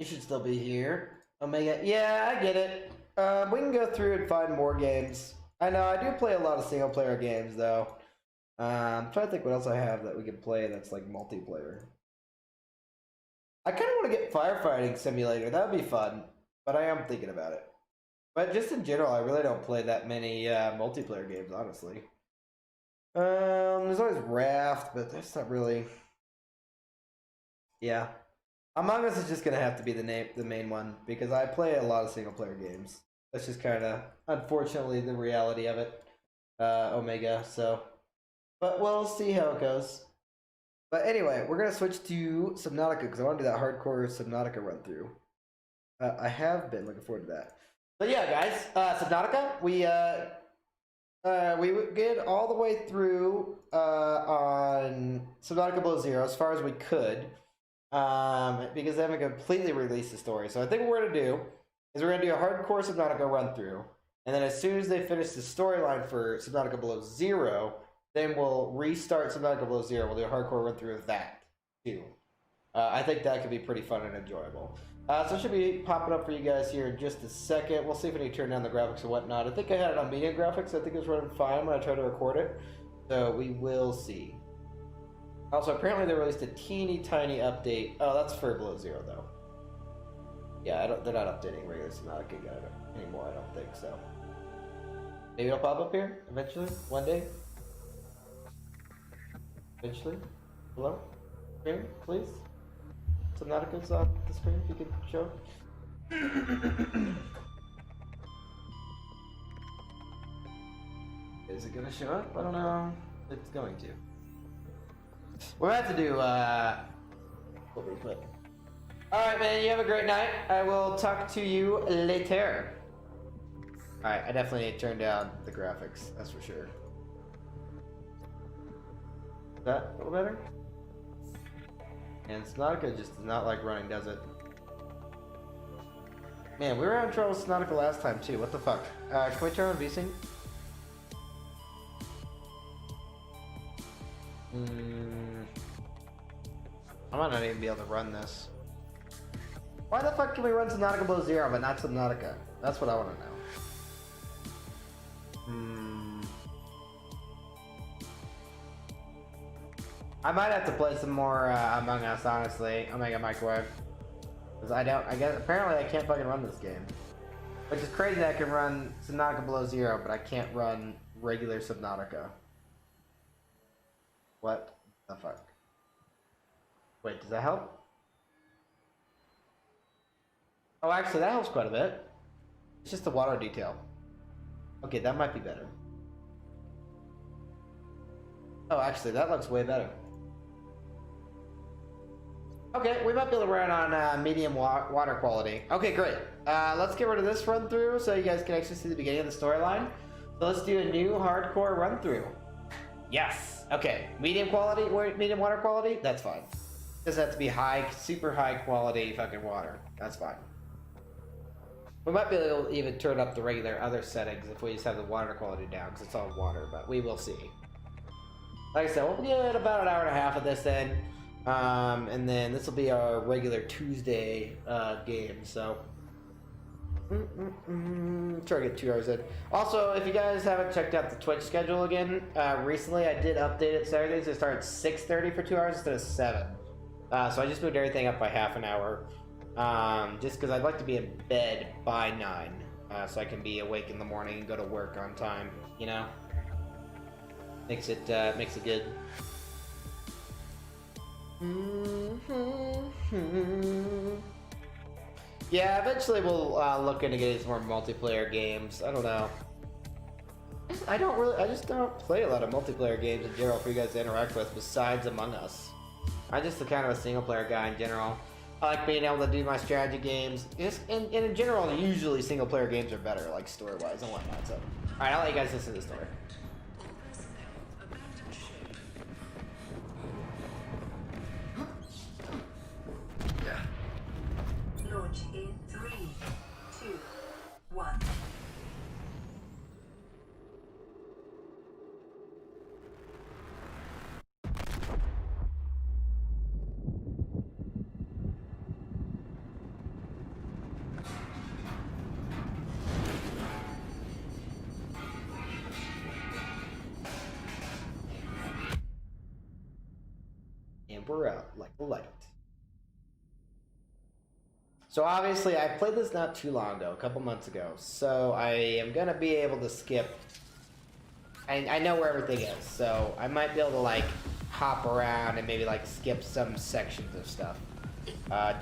You should still be here. Omega, yeah, I get it. We can go through and find more games. I know, I do play a lot of single player games, though. I'm trying to think what else I have that we can play that's like multiplayer. I kind of want to get Firefighting Simulator. That would be fun, but I am thinking about it. But just in general, I really don't play that many multiplayer games, honestly. There's always Raft, but that's not really. Yeah, Among Us is just gonna have to be the main one because I play a lot of single player games. That's just kind of unfortunately the reality of it, Omega. So, but we'll see how it goes. But anyway, we're gonna switch to Subnautica because I want to do that hardcore Subnautica run through. I have been looking forward to that. But yeah, guys, Subnautica, we get all the way through on Subnautica Below Zero as far as we could, because they haven't completely released the story. So I think what we're gonna do is we're gonna do a hardcore Subnautica run through, and then as soon as they finish the storyline for Subnautica Below Zero, then we'll restart Subnautica Below Zero. We'll do a hardcore run through of that too. I think that could be pretty fun and enjoyable. So it should be popping up for you guys here in just a second. We'll see if I need to turn down the graphics and whatnot. I think I had it on medium graphics. I think it was running fine when I tried to record it. So we will see. Also, apparently they released a teeny tiny update. Oh, that's for Below Zero though. Yeah, they're not updating regular Subnautica anymore. I don't think so. Maybe it'll pop up here eventually, one day. Eventually. Hello? Screen, please. Subnautica's on the screen, if you could show. Is it gonna show up? I don't know. It's going to. We'll have to do, what we put. Alright, man, you have a great night. I will talk to you later. Alright, I definitely need to turn down the graphics, that's for sure. Is that a little better? And Subnautica just does not like running, does it? Man, we were having trouble with Subnautica last time too. What the fuck? Can we turn on VSync? I might not even be able to run this. Why the fuck can we run Subnautica Below Zero but not Subnautica? That's what I want to know. I might have to play some more Among Us, honestly. Omega Microwave. Because I guess, apparently I can't fucking run this game. Which is crazy that I can run Subnautica Below Zero, but I can't run regular Subnautica. What the fuck? Wait, does that help? Oh, actually, that helps quite a bit. It's just the water detail. Okay, that might be better. Oh, actually, that looks way better. Okay, we might be able to run on medium water quality. Okay, great. Let's get rid of this run through so you guys can actually see the beginning of the storyline. So let's do a new hardcore run through. Yes. Okay, medium water quality. That's fine. Doesn't have to be high, super high quality fucking water. That's fine. We might be able to even turn up the regular other settings if we just have the water quality down because it's all water, but we will see. Like I said, we'll get about an hour and a half of this in. And then this will be our regular Tuesday game, so try to get 2 hours in. Also, if you guys haven't checked out the Twitch schedule again, recently I did update it Saturdays to start at 6:30 for 2 hours instead of 7. So I just moved everything up by half an hour, just because I'd like to be in bed by 9, so I can be awake in the morning and go to work on time, you know? Makes it good. Yeah, eventually we'll look into getting some more multiplayer games. I don't know. I just don't play a lot of multiplayer games in general for you guys to interact with besides Among Us. I'm just the kind of a single player guy in general. I like being able to do my strategy games. And in general, usually single player games are better, like story-wise and whatnot. So, alright, I'll let you guys listen to the story. Launch in 3, 2, 1. we're out like a light. So obviously I played this not too long ago, a couple months ago, so I am gonna be able to skip. I know where everything is, so I might be able to like hop around and maybe like skip some sections of stuff,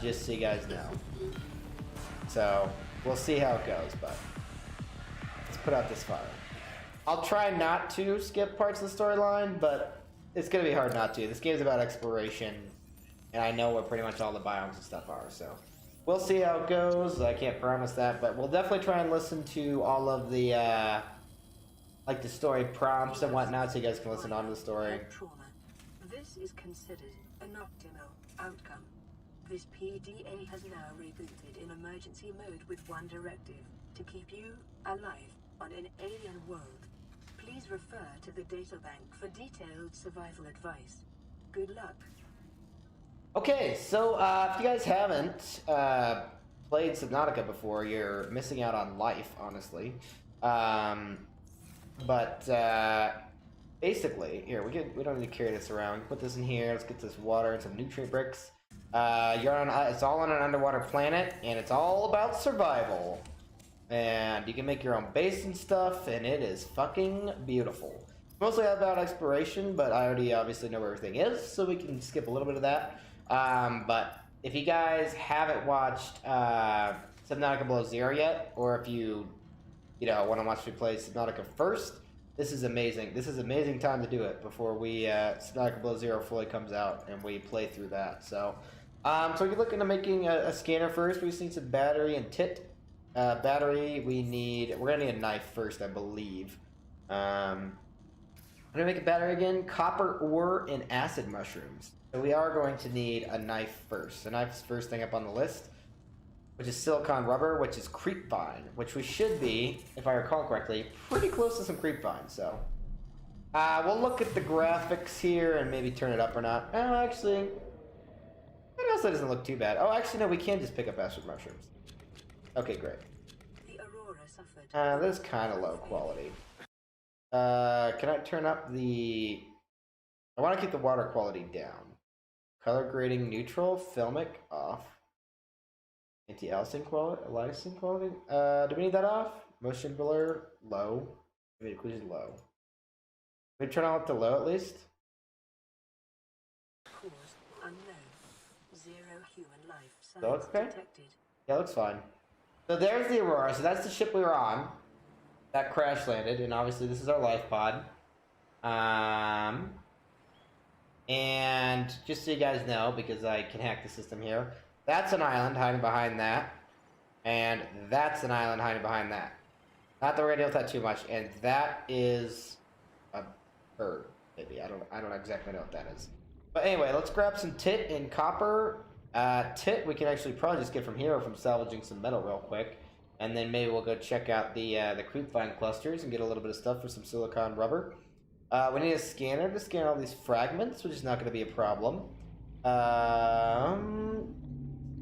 just so you guys know. So we'll see how it goes, but let's put out this fire. I'll try not to skip parts of the storyline, but it's gonna be hard not to. This game's about exploration, and I know where pretty much all the biomes and stuff are, so we'll see how it goes. I can't promise that, but we'll definitely try and listen to all of the like the story prompts and whatnot, so you guys can listen on to the story. Trauma. This is considered an optimal outcome. This PDA has now rebooted in emergency mode with one directive: to keep you alive on an alien world. Please refer to the databank for detailed survival advice. Good luck. Okay, so if you guys haven't played Subnautica before, you're missing out on life, honestly. But basically, here we don't need to carry this around. Put this in here. Let's get this water and some nutrient bricks. It's all on an underwater planet, and it's all about survival. And you can make your own base and stuff, and it is fucking beautiful. It's mostly about exploration, but I already obviously know where everything is, so we can skip a little bit of that. But if you guys haven't watched Subnautica Below Zero yet, or if you want to watch me play Subnautica first, this is amazing. This is an amazing time to do it before Subnautica Below Zero fully comes out and we play through that. So you're looking at making a scanner first. We just need some battery and tit. Battery, we're gonna need a knife first, I believe. I'm gonna make a battery again. Copper ore and acid mushrooms. So we are going to need a knife first. The knife's first thing up on the list, which is silicon rubber, which is creep vine, which we should be, if I recall correctly, pretty close to some creep vine. So we'll look at the graphics here and maybe turn it up or not. Oh, actually, I guess that doesn't look too bad. Oh, actually, no, we can just pick up acid mushrooms. Okay, great. The Aurora suffered. This is kind of low quality. Can I turn up the... I want to keep the water quality down. Color grading neutral, filmic off. Anti-aliasing quality, do we need that off? Motion blur, low. Maybe occlusion low. Can we turn on it to low at least? Cause unknown. Zero human life signs That looks okay? detected. Yeah, looks fine. So there's the Aurora. So that's the ship we were on. That crash landed, and obviously this is our life pod. And just so you guys know, because I can hack the system here, that's an island hiding behind that, and that's an island hiding behind that. Not that we're gonna deal with that too much, and that is a bird, maybe. I don't exactly know what that is. But anyway, let's grab some tit and copper. Tit we can actually probably just get from here or from salvaging some metal real quick, and then maybe we'll go check out the creepvine clusters and get a little bit of stuff for some silicon rubber. We need a scanner to scan all these fragments, which is not going to be a problem.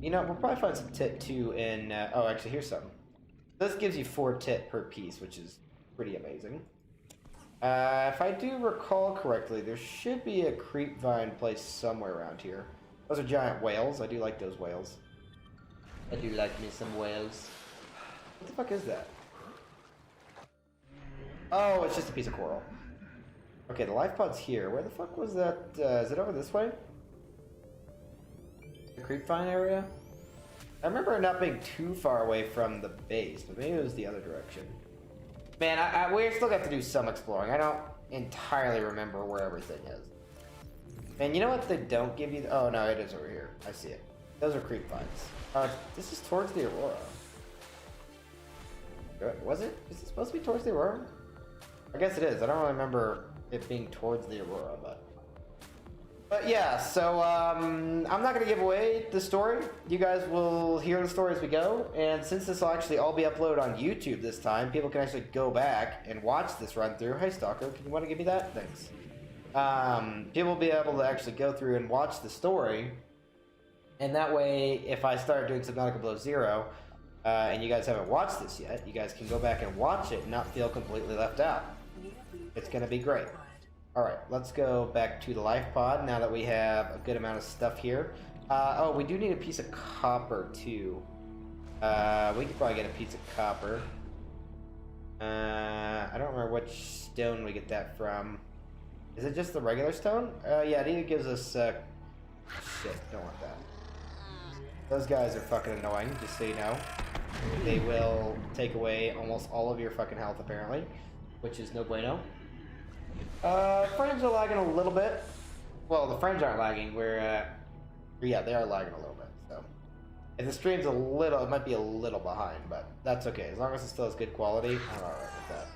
We'll probably find some tit too in... oh, actually, here's some. This gives you 4 tit per piece, which is pretty amazing. If I do recall correctly, there should be a creepvine place somewhere around here. Those are giant whales. I do like those whales. I do like me some whales. What the fuck is that? Oh, it's just a piece of coral. Okay, the life pod's here. Where the fuck was that? Is it over this way? The creepvine area? I remember it not being too far away from the base, but maybe it was the other direction. Man, we still got to do some exploring. I don't entirely remember where everything is. Man, you know what they don't give you? Oh, no, it is over here. I see it. Those are creepvines. This is towards the Aurora. Was it? Is it supposed to be towards the Aurora? I guess it is. I don't really remember it being towards the Aurora, but yeah, so I'm not going to give away the story. You guys will hear the story as we go, and since this will actually all be uploaded on YouTube this time, people can actually go back and watch this run through. Hey Stalker, can you want to give me that? Thanks. People will be able to actually go through and watch the story, and that way, if I start doing Subnautica Below Zero, and you guys haven't watched this yet, you guys can go back and watch it and not feel completely left out. It's going to be great. Alright, let's go back to the life pod now that we have a good amount of stuff here. Oh, we do need a piece of copper, too. We could probably get a piece of copper. I don't remember which stone we get that from. Is it just the regular stone? Yeah, it either gives us, shit, don't want that. Those guys are fucking annoying, just so you know. They will take away almost all of your fucking health, apparently. Which is no bueno. Frames are lagging a little bit. Well, the frames aren't lagging, yeah, they are lagging a little bit, so. If the stream's a little, it might be a little behind, but that's okay. As long as it still has good quality, I'm alright with that.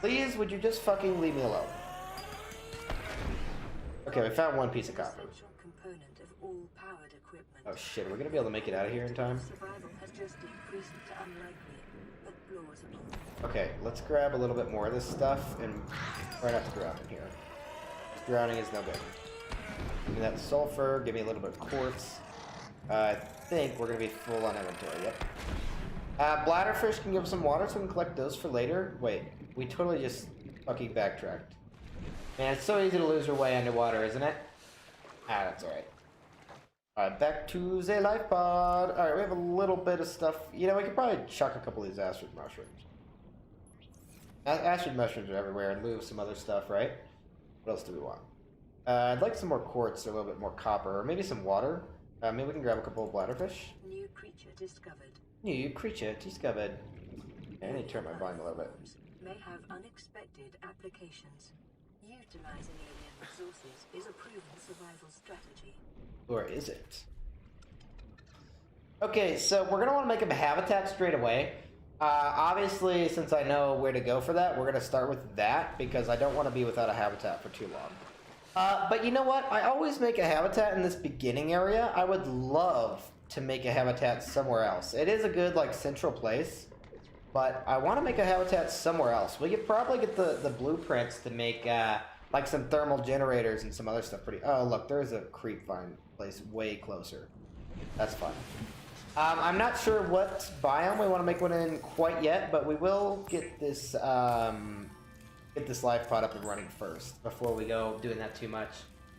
Please, would you just fucking leave me alone? Okay, we found one piece of copper. Component of all powered equipment. Oh shit, are we gonna be able to make it out of here in time? Survival has just decreased to unlikely, but plausible. Okay, let's grab a little bit more of this stuff and try not to drown in here. Drowning is no good. Give me that sulfur, give me a little bit of quartz. I think we're gonna be full on inventory, yep. Bladderfish can give us some water so we can collect those for later. Wait, we totally just fucking backtracked. Man, it's so easy to lose your way underwater, isn't it? Ah, that's alright. Alright, back to the life pod. Alright, we have a little bit of stuff. You know, we could probably chuck a couple of these acid mushrooms. Acid mushrooms are everywhere in lieu of some other stuff, right? What else do we want? I'd like some more quartz, or a little bit more copper, or maybe some water. Maybe we can grab a couple of bladderfish. New creature discovered. New creature discovered. I need to turn my volume a little bit. May have unexpected applications. Utilizing alien resources is a proven survival strategy. Or is it? Okay, so we're gonna want to make him a habitat straight away. Obviously, since I know where to go for that, we're gonna start with that because I don't want to be without a habitat for too long. But you know what? I always make a habitat in this beginning area. I would love to make a habitat somewhere else. It is a good, like, central place, but I want to make a habitat somewhere else. We could probably get the blueprints to make, like, some thermal generators and some other stuff pretty... Oh, look, there's a creep vine place way closer. That's fine. I'm not sure what biome we want to make one in quite yet, but we will get this life pod up and running first before we go doing that too much.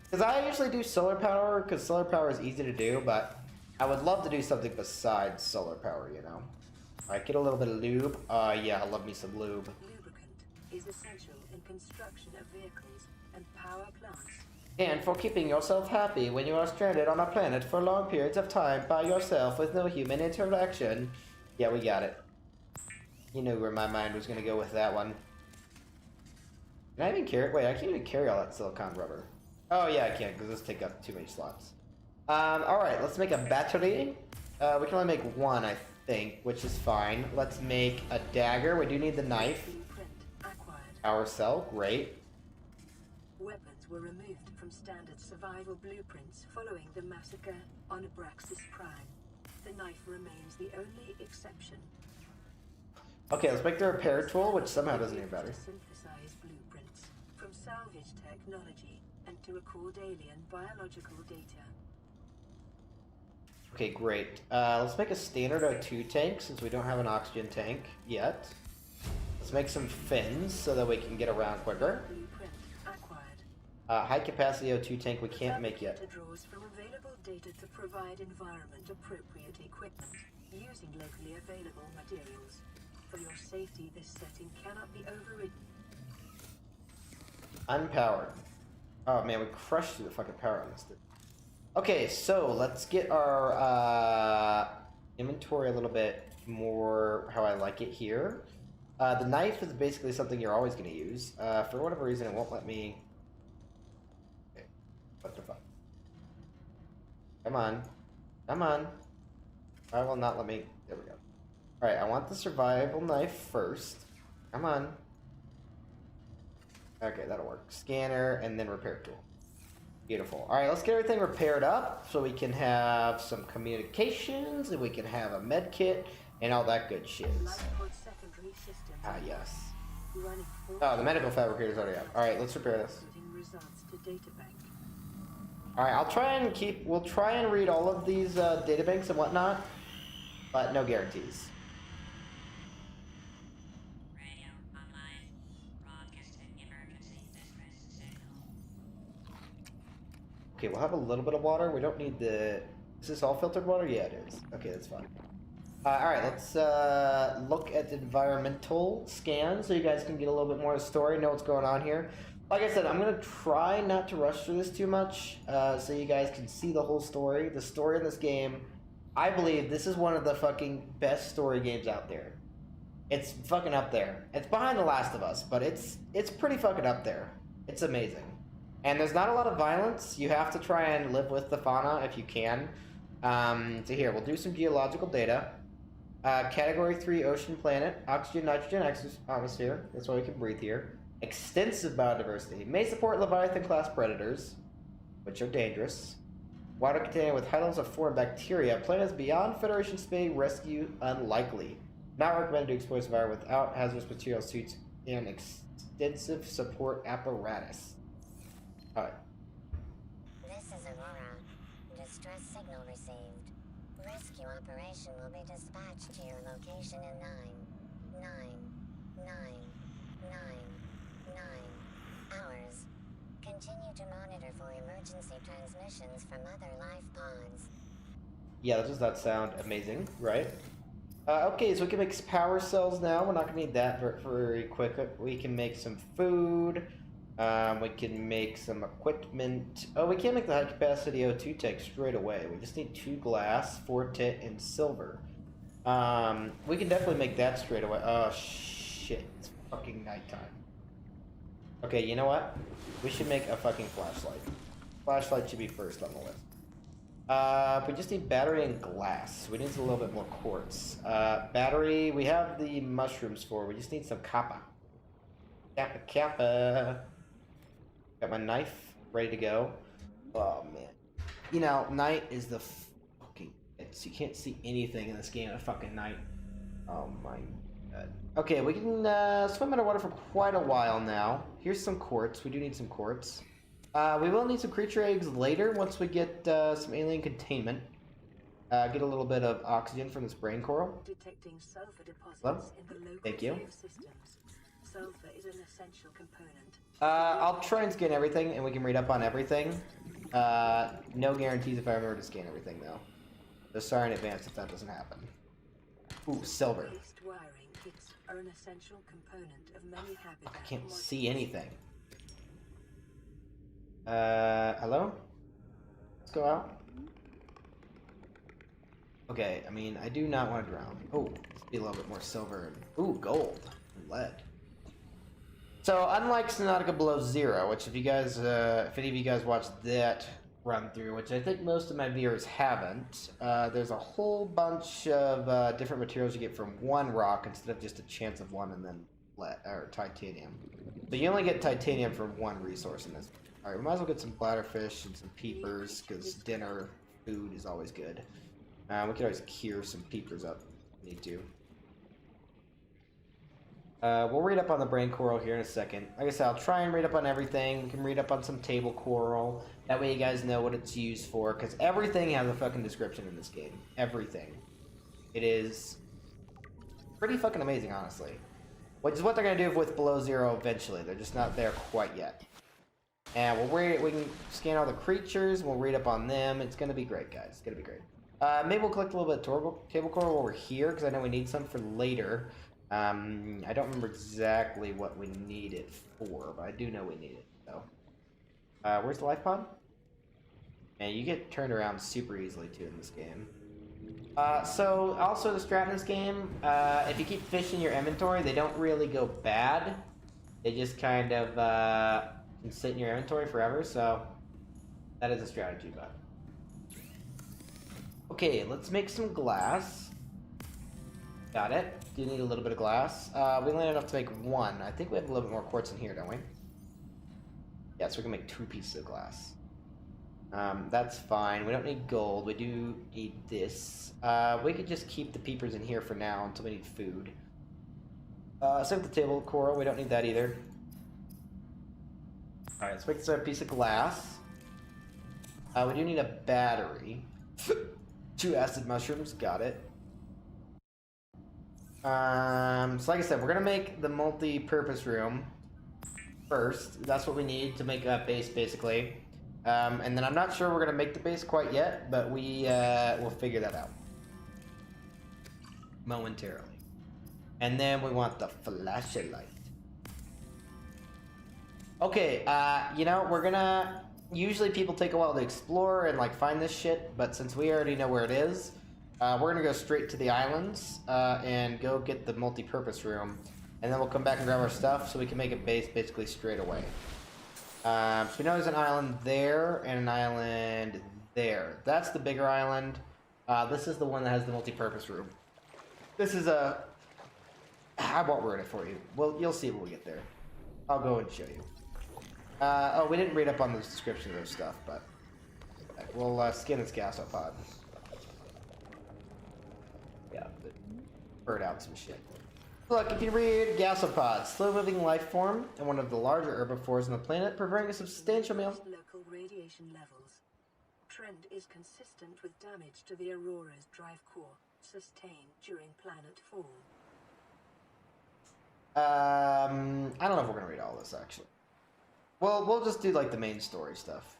Because I usually do solar power, because solar power is easy to do, but I would love to do something besides solar power, you know. Alright, get a little bit of lube. Yeah, I love me some lube. Lubricant is essential in construction of vehicles and power plants. And for keeping yourself happy when you are stranded on a planet for long periods of time by yourself with no human interaction. Yeah, we got it. You knew where my mind was going to go with that one. Can I even carry... Wait, I can't even carry all that silicone rubber. Oh, yeah, I can, because this take up too many slots. Alright, let's make a battery. We can only make one, I think, which is fine. Let's make a dagger. We do need the knife. Power cell, great. Weapons were removed from standard survival blueprints following the massacre on Abraxas Prime. The knife remains the only exception. Okay, let's make the repair tool, which somehow doesn't even matter. Synthesize blueprints from salvage technology and to record alien biological data. Okay, great. Let's make a standard O2 tank since we don't have an oxygen tank yet. Let's make some fins so that we can get around quicker. Blueprint acquired. High capacity O2 tank we can't make yet. Data draws from available data to provide environment appropriate equipment using locally available materials. For your safety, this setting cannot be overridden. Unpowered. Oh man, we crushed through the fucking power on this thing. Okay, so let's get our inventory a little bit more how I like it here. The knife is basically something you're always going to use. For whatever reason, it won't let me... Okay, what the fuck? Come on. Come on. I will not let me... There we go. Alright, I want the survival knife first. Come on. Okay, that'll work. Scanner, and then repair tool. Beautiful. Alright, let's get everything repaired up so we can have some communications, and we can have a med kit, and all that good shit. Ah, yes. Oh, the medical fabricator's already up. Alright, let's repair this. Alright, we'll try and read all of these databanks and whatnot, but no guarantees. Okay, we'll have a little bit of water. We don't need the... Is this all filtered water? Yeah, it is. Okay, that's fine. Alright, let's look at the environmental scan so you guys can get a little bit more of the story, know what's going on here. Like I said, I'm going to try not to rush through this too much so you guys can see the whole story. The story in this game, I believe this is one of the fucking best story games out there. It's fucking up there. It's behind The Last of Us, but it's pretty fucking up there. It's amazing. And there's not a lot of violence. You have to try and live with the fauna if you can. So here, we'll do some geological data. Category 3 ocean planet, oxygen, nitrogen, atmosphere. That's why we can breathe here. Extensive biodiversity. May support Leviathan class predators, which are dangerous. Water container with high levels of foreign bacteria. Planets beyond Federation space rescue unlikely. Not recommended to explore this environment without hazardous material suits and extensive support apparatus. Alright. This is Aurora. Distress signal received. Rescue operation will be dispatched to your location in 9 hours. Continue to monitor for emergency transmissions from other life pods. Yeah, that does not sound amazing, right? Okay, so we can make power cells now. We're not going to need that very quick. We can make some food. We can make some equipment. Oh, we can't make the high-capacity O2 tank straight away. We just need 2 glass, 4 tin, and silver. We can definitely make that straight away. Oh, shit. It's fucking nighttime. Okay, you know what? We should make a fucking flashlight. Flashlight should be first on the list. We just need battery and glass. We need a little bit more quartz. Battery, we have the mushrooms for. We just need some copper. Kappa. Got my knife ready to go. Oh, man. You know, night is the fucking... You can't see anything in this game at fucking night. Oh, my God. Okay, we can swim underwater for quite a while now. Here's some quartz. We do need some quartz. We will need some creature eggs later once we get some alien containment. Get a little bit of oxygen from this brain coral. Detecting sulfur deposits Hello? in the local Thank you. systems. Sulfur is an essential component. I'll try and scan everything, and we can read up on everything. No guarantees if I remember to scan everything, though. So sorry in advance if that doesn't happen. Ooh, silver. Waste wiring kits are an essential component of many habitat. I can't see anything. Hello? Let's go out. Okay, I mean, I do not want to drown. Oh, let's be a little bit more silver. Ooh, gold. And lead. So, unlike Subnautica Below Zero, which if you guys, if any of you guys watched that run through, which I think most of my viewers haven't, there's a whole bunch of different materials you get from one rock instead of just a chance of one and then lead, or titanium. So you only get titanium from one resource in this. Alright, we might as well get some bladderfish and some peepers, because dinner food is always good. We could always cure some peepers up if we need to. We'll read up on the brain coral here in a second. Like I said, I'll try and read up on everything. We can read up on some table coral. That way you guys know what it's used for, because everything has a fucking description in this game. Everything. It is pretty fucking amazing, honestly. Which is what they're going to do with Below Zero eventually. They're just not there quite yet. And we can scan all the creatures. We'll read up on them. It's going to be great, guys. It's going to be great. Maybe we'll collect a little bit of table coral while we're here, because I know we need some for later. I don't remember exactly what we need it for, but I do know we need it. So, where's the life pod? Man, you get turned around super easily too in this game. So also the strat in this game, if you keep fish in your inventory, they don't really go bad. They just kind of can sit in your inventory forever. So that is a strategy, but okay, let's make some glass. Got it. Do need a little bit of glass. We only have enough to make 1. I think we have a little bit more quartz in here, don't we? Yeah, so we can make 2 pieces of glass. That's fine. We don't need gold. We do need this. We could just keep the peepers in here for now until we need food. Same with the table coral. We don't need that either. Alright, let's make this a piece of glass. We do need a battery. 2 acid mushrooms. Got it. So like I said, we're gonna make the multi-purpose room first. That's what we need to make a base, basically. And then I'm not sure we're gonna make the base quite yet, but we'll figure that out momentarily. And then we want the flashlight. Okay, you know, we're gonna... Usually people take a while to explore and, like, find this shit, but since we already know where it is, we're gonna go straight to the islands, and go get the multi-purpose room. And then we'll come back and grab our stuff so we can make a base basically straight away. So we know there's an island there and an island there. That's the bigger island. This is the one that has the multi-purpose room. This is a... I won't ruin it for you. Well, you'll see when we get there. I'll go and show you. Oh, we didn't read up on the description of this stuff, but... we'll skin this gasopod. Yeah, bird out some shit. Look, if you read gasopod, slow-moving life form and one of the larger herbivores on the planet, providing a substantial meal. Local radiation levels. Trend is consistent with damage to the Aurora's drive core, sustained during planet fall. I don't know if we're gonna read all this, actually. Well, we'll just do, like, the main story stuff.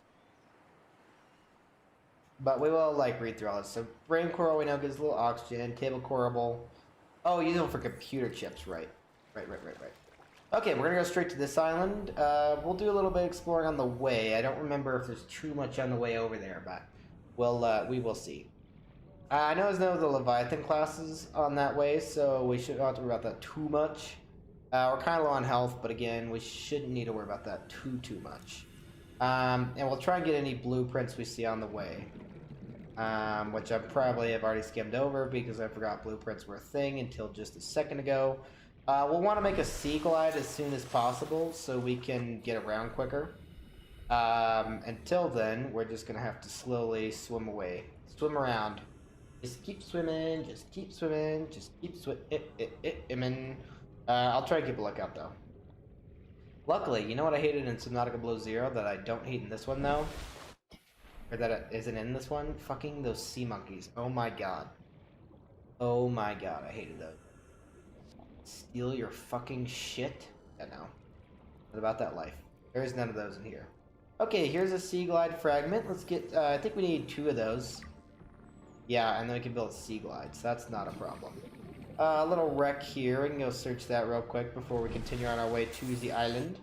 But we will, like, read through all this. So, brain coral, we know, gives a little oxygen. Table coral. Oh, use them for computer chips, right. Right. Okay, we're gonna go straight to this island. We'll do a little bit of exploring on the way. I don't remember if there's too much on the way over there, but we will see. I know there's no the Leviathan classes on that way, so we shouldn't have to worry about that too much. We're kind of low on health, but again, we shouldn't need to worry about that too much. And we'll try and get any blueprints we see on the way. Which I probably have already skimmed over because I forgot blueprints were a thing until just a second ago. We'll want to make a sea glide as soon as possible so we can get around quicker. Until then, we're just going to have to slowly swim away. Swim around. Just keep swimming, just keep swimming, just keep swimming. I'll try to keep a lookout, though. Luckily, you know what I hated in Subnautica Below Zero that I don't hate in this one, though? Or that it isn't in this one? Fucking those sea monkeys. Oh my god. Oh my god, I hated those. Steal your fucking shit? Yeah, no. What about that life? There is none of those in here. Okay, here's a sea glide fragment. Let's get, I think we need 2 of those. Yeah, and then we can build sea glides. That's not a problem. A little wreck here. We can go search that real quick before we continue on our way to the island.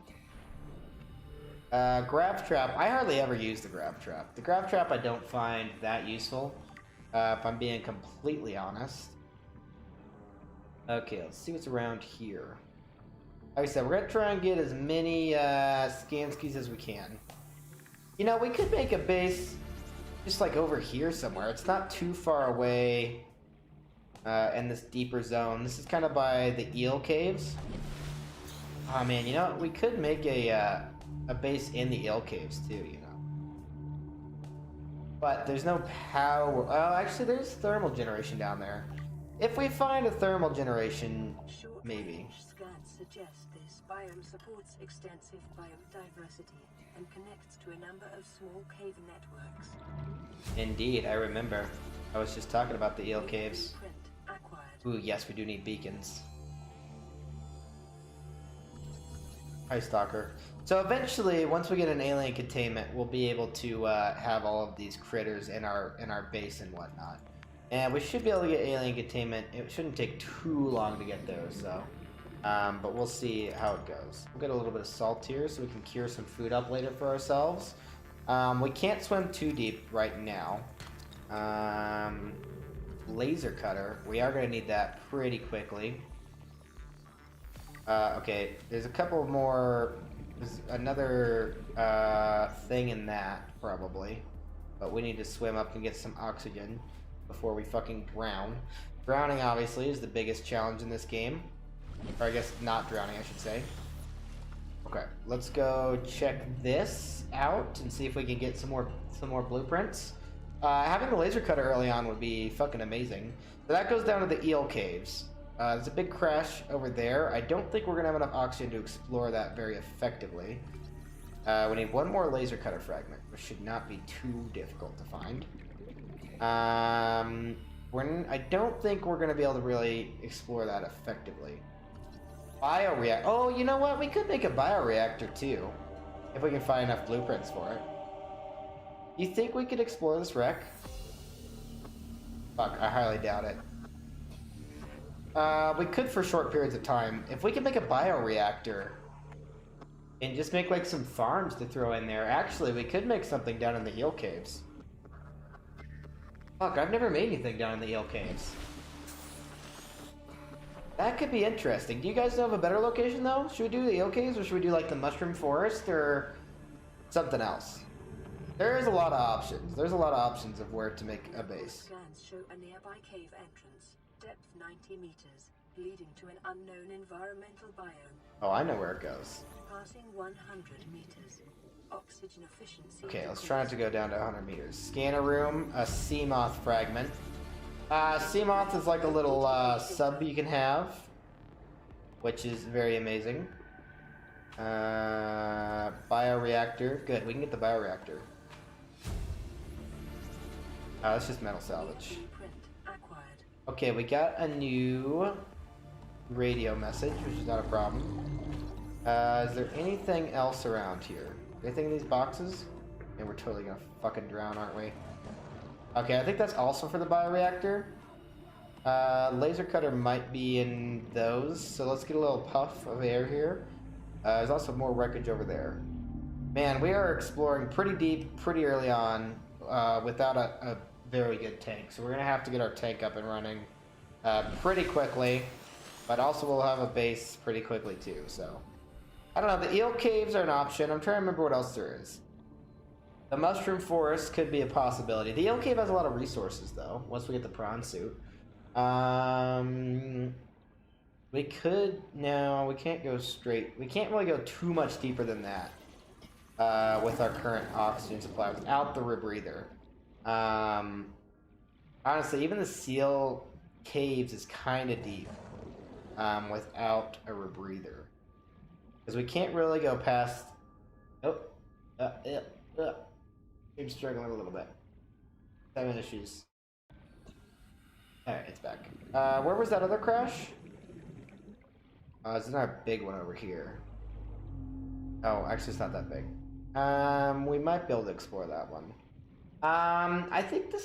Grab trap. I hardly ever use the grab trap. The grab trap I don't find that useful, if I'm being completely honest. Okay, let's see what's around here. Like I said, we're going to try and get as many scanskis as we can. You know, we could make a base just like over here somewhere. It's not too far away in this deeper zone. This is kind of by the eel caves. Oh man, you know, we could make a base in the eel caves too, you know. But there's no power. Oh, actually, there's thermal generation down there. If we find a thermal generation, maybe. Scans suggest this biome supports extensive biodiversity and connects to a number of small cave networks. Indeed, I remember. I was just talking about the eel caves. Acquired. Ooh, yes, we do need beacons. Hi, Stalker. So eventually, once we get an alien containment, we'll be able to have all of these critters in our base and whatnot. And we should be able to get alien containment. It shouldn't take too long to get those, though. But we'll see how it goes. We'll get a little bit of salt here so we can cure some food up later for ourselves. We can't swim too deep right now. Laser cutter. We are going to need that pretty quickly. Okay, there's a couple more... There's another thing in that, probably. But we need to swim up and get some oxygen before we fucking drown. Drowning, obviously, is the biggest challenge in this game. Or I guess not drowning, I should say. Okay, let's go check this out and see if we can get some more blueprints. Having the laser cutter early on would be fucking amazing. So that goes down to the eel caves. There's a big crash over there. I don't think we're gonna have enough oxygen to explore that very effectively. We need one more laser cutter fragment, which should not be too difficult to find. I don't think we're gonna be able to really explore that effectively. Bioreactor. Oh, you know what? We could make a bioreactor too, if we can find enough blueprints for it. You think we could explore this wreck? Fuck, I highly doubt it. We could for short periods of time. If we could make a bioreactor and just make like some farms to throw in there. Actually, we could make something down in the eel caves. Fuck, I've never made anything down in the eel caves. That could be interesting. Do you guys know of a better location though? Should we do the eel caves or should we do like the mushroom forest or something else? There is a lot of options. There's a lot of options of where to make a base. Scans show a nearby cave entrance, depth 90 meters, leading to an unknown environmental biome. Oh, I know where it goes. Passing 100 meters. Oxygen efficiency. Okay, let's try not to go down to 100 meters. Scanner room, a sea moth fragment. Sea moth is like a little sub you can have, which is very amazing. Bioreactor. Good, we can get the bioreactor. That's just metal salvage. Okay, we got a new radio message, which is not a problem. Is there anything else around here? Anything in these boxes? Yeah, we're totally gonna fucking drown, aren't we? Okay, I think that's also for the bioreactor. Laser cutter might be in those, so let's get a little puff of air here. There's also more wreckage over there. Man, we are exploring pretty deep, pretty early on, without a very good tank. So we're gonna have to get our tank up and running pretty quickly, but also we'll have a base pretty quickly too, so. I don't know, the eel caves are an option. I'm trying to remember what else there is. The mushroom forest could be a possibility. The eel cave has a lot of resources though, once we get the prawn suit. We could, no, we can't go straight. We can't really go too much deeper than that with our current oxygen supply without the rebreather. Honestly, even the seal caves is kind of deep without a rebreather. Because we can't really go past... Oh, I'm struggling a little bit. Having issues. Alright, it's back. Where was that other crash? It's not a big one over here. Oh, actually it's not that big. We might be able to explore that one. I think the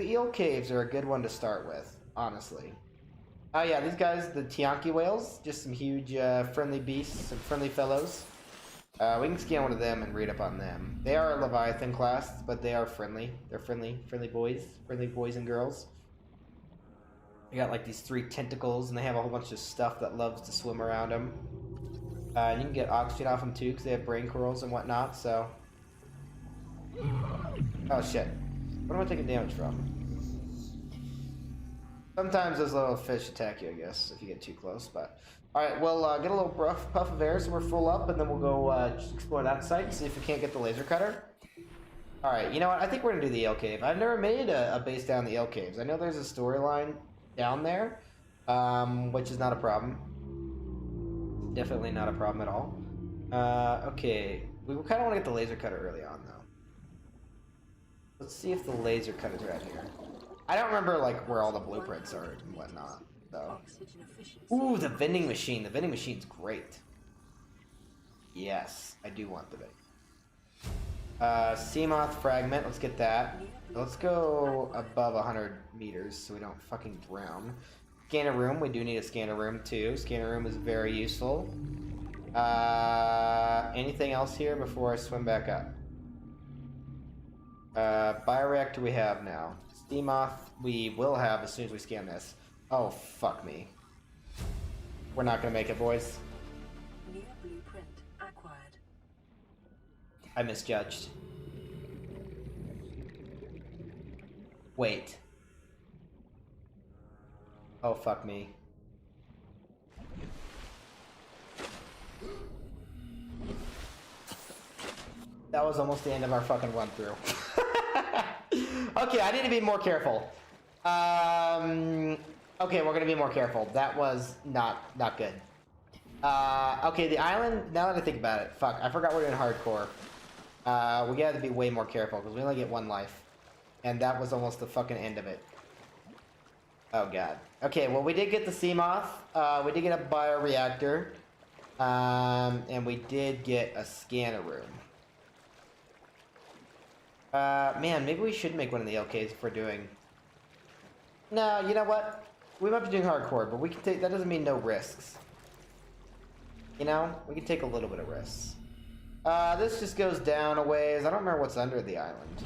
eel caves are a good one to start with, honestly. Oh yeah, these guys, the Tianki whales, just some huge friendly beasts, some friendly fellows. We can scan one of them and read up on them. They are a Leviathan class, but they are friendly. They're friendly boys and girls. They got like these 3 tentacles, and they have a whole bunch of stuff that loves to swim around them. And you can get oxygen off them too, because they have brain corals and whatnot, so... Oh shit. What am I taking damage from? Sometimes those little fish attack you, I guess, if you get too close, but... Alright, we'll get a little rough puff of air so we're full up, and then we'll go just explore that site and see if we can't get the laser cutter. Alright, you know what? I think we're gonna do the eel cave. I've never made a base down the eel caves. I know there's a storyline down there, which is not a problem. Definitely not a problem at all. Okay, we kind of want to get the laser cutter early on, though. Let's see if the laser cutters are out here. I don't remember, like, where all the blueprints are and whatnot, so. Ooh, the vending machine. The vending machine's great. Yes, I do want the vending. Sea moth fragment, let's get that. Let's go above 100 meters so we don't fucking drown. Scanner room, we do need a scanner room too. Scanner room is very useful. Anything else here before I swim back up? Bioreactor we have now. Sea moth we will have as soon as we scan this. Oh, fuck me. We're not gonna make it, boys. New blueprint acquired. I misjudged. Wait. Oh, fuck me. That was almost the end of our fucking run through. Okay, I need to be more careful. Okay, we're gonna be more careful. That was not good. Okay, the island, now that I think about it, fuck, I forgot we're doing hardcore. We gotta be way more careful, because we only get 1 life. And that was almost the fucking end of it. Oh god. Okay, well we did get the sea moth, we did get a bioreactor, and we did get a scanner room. Man, maybe we should make one of the LKs if we're doing... No, you know what? We might be doing hardcore, but we can take... That doesn't mean no risks. You know? We can take a little bit of risks. This just goes down a ways. I don't remember what's under the island.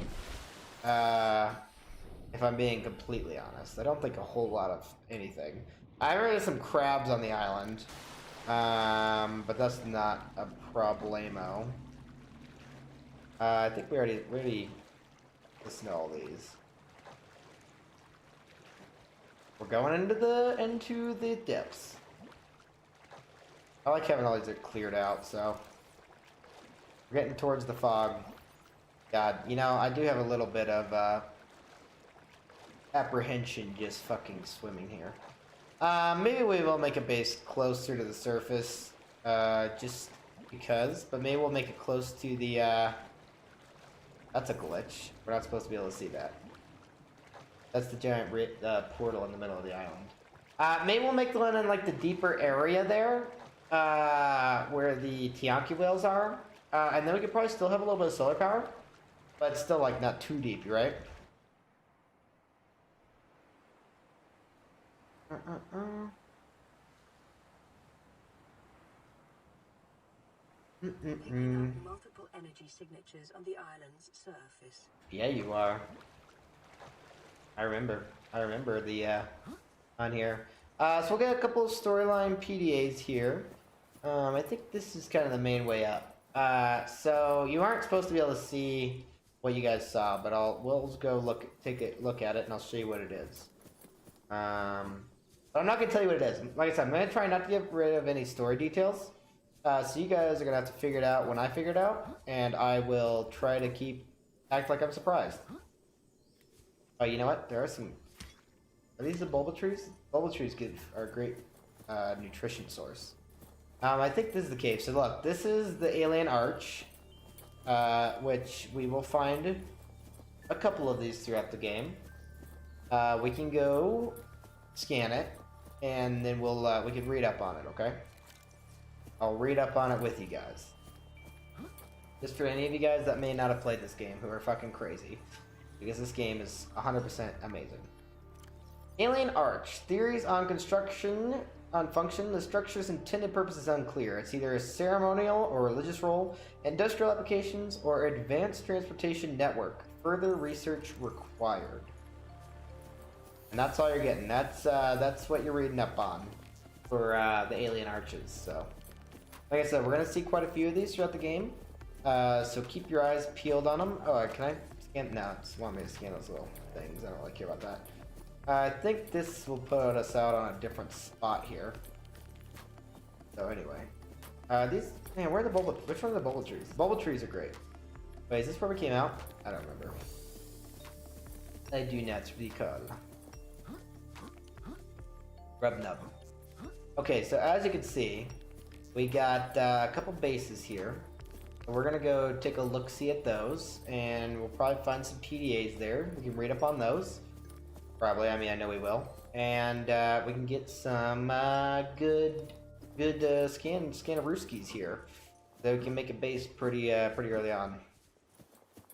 If I'm being completely honest. I don't think a whole lot of anything. I remember there's some crabs on the island. But that's not a problemo. I think we already just know all these. We're going into the depths. I like having all these are cleared out, so we're getting towards the fog. God, you know, I do have a little bit of apprehension just fucking swimming here. Maybe we will make a base closer to the surface, just because, but maybe we'll make it close to the, that's a glitch. We're not supposed to be able to see that. That's the giant portal in the middle of the island. Maybe we'll make the one in, like, the deeper area there, where the Tianki whales are, and then we could probably still have a little bit of solar power, but still, like, not too deep, right? Picking up multiple energy signatures on the island's surface. Yeah, you are. I remember the on here. So we'll get a couple of storyline PDAs here. I think this is kind of the main way up. So you aren't supposed to be able to see what you guys saw, but we'll go take a look at it, and I'll show you what it is. But I'm not gonna tell you what it is. Like I said, I'm gonna try not to get rid of any story details. So you guys are gonna have to figure it out when I figure it out, and I will try to act like I'm surprised. Oh, you know what? There are some. Are these the bulba trees? Bulba trees are a great nutrition source. I think this is the cave. So look, this is the alien arch, which we will find a couple of these throughout the game. We can go scan it, and then we can read up on it. Okay. I'll read up on it with you guys. Just for any of you guys that may not have played this game, who are fucking crazy. Because this game is 100% amazing. Alien Arch. Theories on construction, on function. The structure's intended purpose is unclear. It's either a ceremonial or religious role, industrial applications, or advanced transportation network. Further research required. And that's all you're getting. That's what you're reading up on for the Alien Arches. So, like I said, we're gonna see quite a few of these throughout the game. So keep your eyes peeled on them. Oh, can I scan? No, just want me to scan those little things. I don't really care about that. I think this will put us out on a different spot here. So anyway, these, man, where are the bulba? Which one are the bulba trees? Bulba trees are great. Wait, is this where we came out? I don't remember. I do not recall. Rub nub. Okay, so as you can see, we got a couple bases here. We're gonna go take a look-see at those, and we'll probably find some PDAs there. We can read up on those. Probably, I mean, I know we will. And we can get some good scan of Rooskies here. So we can make a base pretty early on.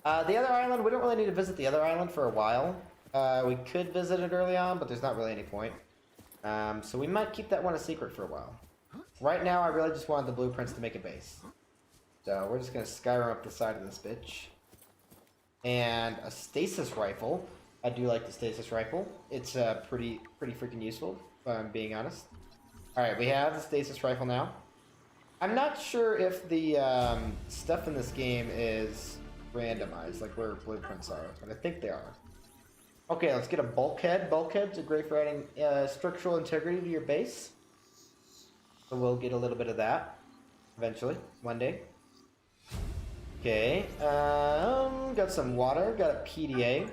The other island, we don't really need to visit the other island for a while. We could visit it early on, but there's not really any point. So we might keep that one a secret for a while. Right now, I really just wanted the blueprints to make a base. So we're just gonna Skyrim up the side of this bitch. And a stasis rifle. I do like the stasis rifle. It's pretty freaking useful, if I'm being honest. Alright, we have the stasis rifle now. I'm not sure if the stuff in this game is randomized, like where blueprints are, but I think they are. Okay, let's get a bulkhead. Bulkheads are great for adding structural integrity to your base. So we'll get a little bit of that eventually, one day. Okay, got some water, got a PDA.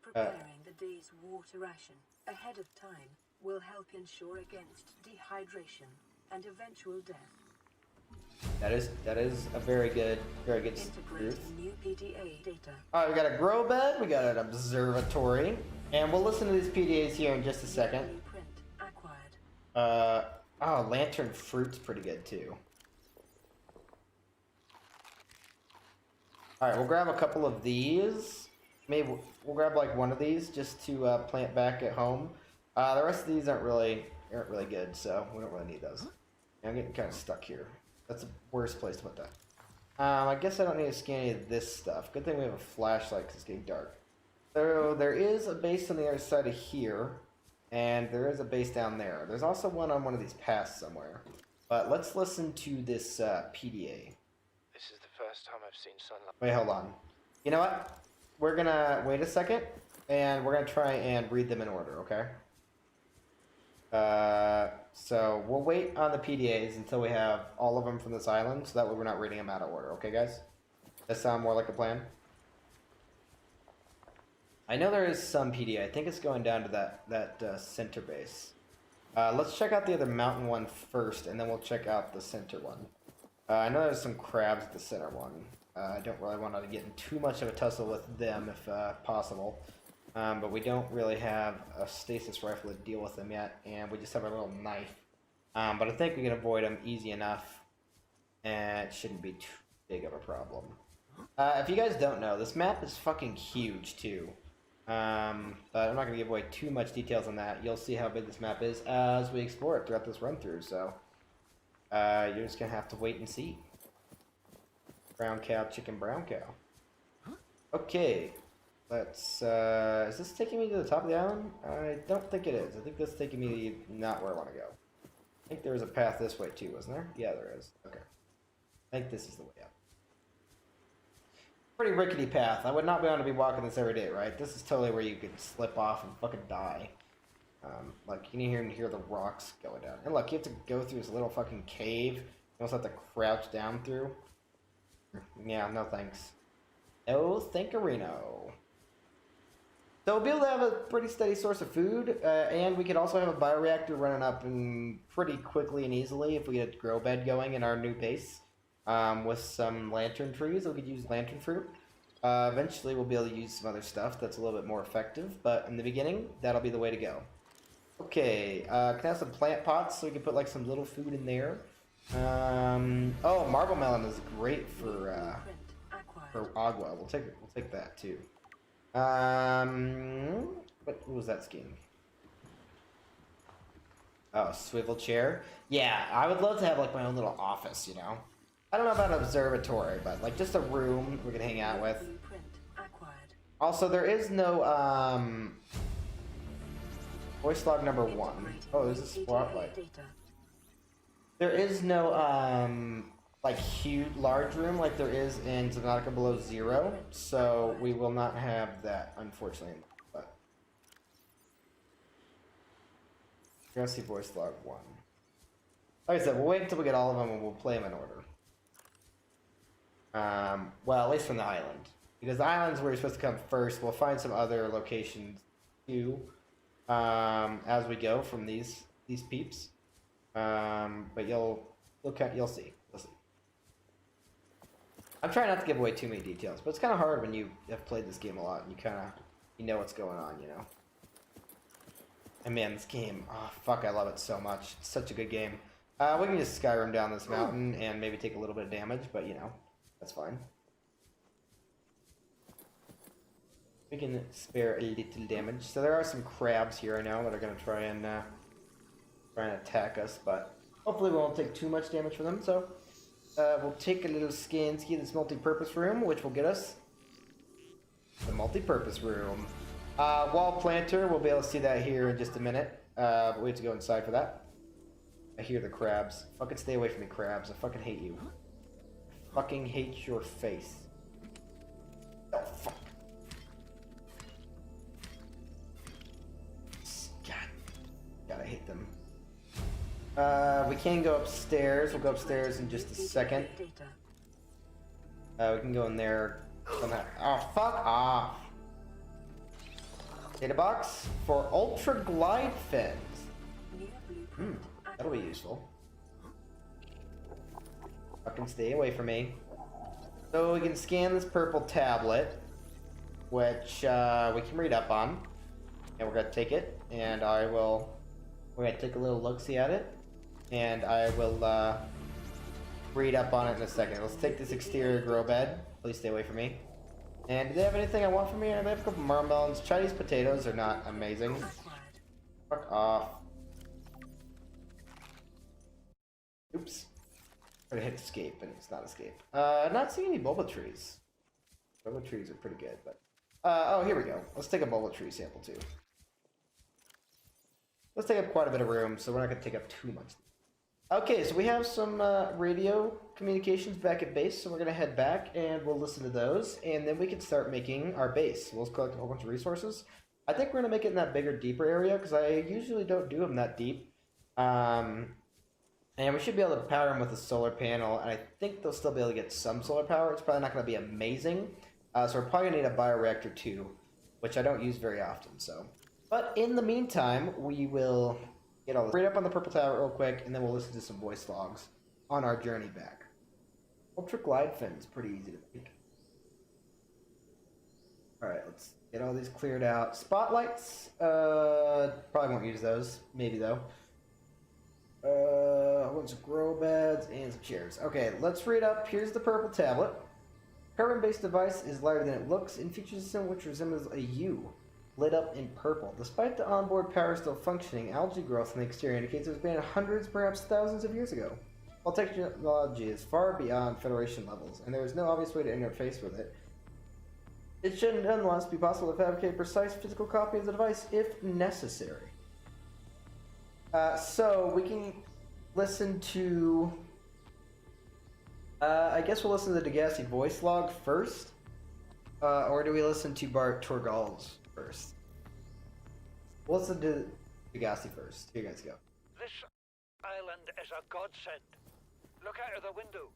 Preparing the day's water ration ahead of time will help ensure against dehydration and eventual death. That is a very good truth. Integrating new PDA data. Alright, we got a grow bed, we got an observatory, and we'll listen to these PDAs here in just a second. Blueprint acquired. Oh, lantern fruit's pretty good too. Alright, we'll grab a couple of these. Maybe we'll grab like one of these just to plant back at home. The rest of these aren't really good, so we don't really need those. Yeah, I'm getting kind of stuck here. That's the worst place to put that. I guess I don't need to scan any of this stuff. Good thing we have a flashlight because it's getting dark. So there is a base on the other side of here, and there is a base down there. There's also one on one of these paths somewhere. But let's listen to this PDA. This is the first time I've seen sunlight. Wait, hold on. You know what? We're gonna wait a second, and we're gonna try and read them in order, okay? So we'll wait on the PDAs until we have all of them from this island, so that way we're not reading them out of order, okay, guys? That sound more like a plan? I know there is some PDA. I think it's going down to that center base. Let's check out the other mountain one first, and then we'll check out the center one. I know there's some crabs at the center one. I don't really want to get in too much of a tussle with them if possible. But we don't really have a stasis rifle to deal with them yet, and we just have a little knife. But I think we can avoid them easy enough, and it shouldn't be too big of a problem. If you guys don't know, this map is fucking huge too. But I'm not going to give away too much details on that. You'll see how big this map is as we explore it throughout this run through, so you're just going to have to wait and see. Brown cow, chicken, brown cow. Okay, let's, is this taking me to the top of the island? I don't think it is. I think that's taking me not where I want to go. I think there was a path this way too, wasn't there? Yeah, there is. Okay. I think this is the way up. Pretty rickety path. I would not be able to be walking this every day, right? This is totally where you could slip off and fucking die. Like, you can hear the rocks going down. And look, you have to go through this little fucking cave. You almost have to crouch down through. Yeah, no thanks. No thankerino. So we'll be able to have a pretty steady source of food, and we could also have a bioreactor running up and pretty quickly and easily if we get a grow bed going in our new base. With some lantern trees, we could use lantern fruit. Eventually we'll be able to use some other stuff that's a little bit more effective, but in the beginning, that'll be the way to go. Okay, can I have some plant pots so we can put like some little food in there? Oh, marble melon is great for agua. We'll take that too. What was that scheme? Oh, swivel chair. Yeah, I would love to have like my own little office, you know. I don't know about an observatory, but like just a room we can hang out with. Also, there is no voice log number 1. Oh, there's a spotlight. There is no like huge large room like there is in Subnautica Below Zero, so we will not have that, unfortunately. But you're gonna see voice log 1. Like I said, we'll wait until we get all of them and we'll play them in order. Well, at least from the island, because the island's where you're supposed to come first. We'll find some other locations too as we go from these peeps. But you'll see. I'm trying not to give away too many details, but it's kind of hard when you have played this game a lot and you know what's going on, you know. And man, this game, oh fuck, I love it so much. It's such a good game. We can just Skyrim down this mountain and maybe take a little bit of damage, but you know, that's fine. We can spare a little damage. So there are some crabs here I know that are going to try and attack us, but hopefully we won't take too much damage from them. So we'll take a little scan to this multi-purpose room, which will get us the multi-purpose room. Wall planter, we'll be able to see that here in just a minute. But we have to go inside for that. I hear the crabs. Fucking stay away from me, crabs. I fucking hate you. I fucking hate your face. Oh, fuck. God, I hate them. We can go upstairs. We'll go upstairs in just a second. We can go in there. Oh, fuck off. Data box for ultra glide fins. That'll be useful. Fucking stay away from me. So we can scan this purple tablet, which we can read up on. And we're gonna take it, and we're gonna take a little look-see at it, and I will read up on it in a second. Let's take this exterior grow bed. Please stay away from me. And do they have anything I want from me? They have a couple marmelons. Chinese potatoes are not amazing. Acquired. Fuck off. Oops. I hit escape, and it's not escape. Not seeing any bulba trees. Bulba trees are pretty good, but... oh, here we go. Let's take a bulba tree sample, too. Let's take up quite a bit of room, so we're not going to take up too much. Okay, so we have some radio communications back at base, so we're going to head back, and we'll listen to those, and then we can start making our base. We'll collect a whole bunch of resources. I think we're going to make it in that bigger, deeper area, because I usually don't do them that deep. And we should be able to power them with a solar panel, and I think they'll still be able to get some solar power. It's probably not going to be amazing, so we're probably going to need a bioreactor too, which I don't use very often, so... But in the meantime, we will get all this straight up on the purple tower real quick, and then we'll listen to some voice logs on our journey back. Ultra glide fin is pretty easy to make. Alright, let's get all these cleared out. Spotlights, probably won't use those. Maybe though. A bunch of grow beds and some chairs. Okay, let's read up. Here's the purple tablet. Carbon-based device is lighter than it looks and features a symbol which resembles a U, lit up in purple. Despite the onboard power still functioning, algae growth in the exterior indicates it was banned hundreds, perhaps thousands of years ago. While technology is far beyond Federation levels, and there is no obvious way to interface with it, it should nonetheless be possible to fabricate a precise physical copy of the device if necessary. So we can listen to... I guess we'll listen to the Degassi voice log first. Or do we listen to Bart Torgal's first? We'll listen to Degassi first. Here you guys go. This island is a godsend. Look out of the window.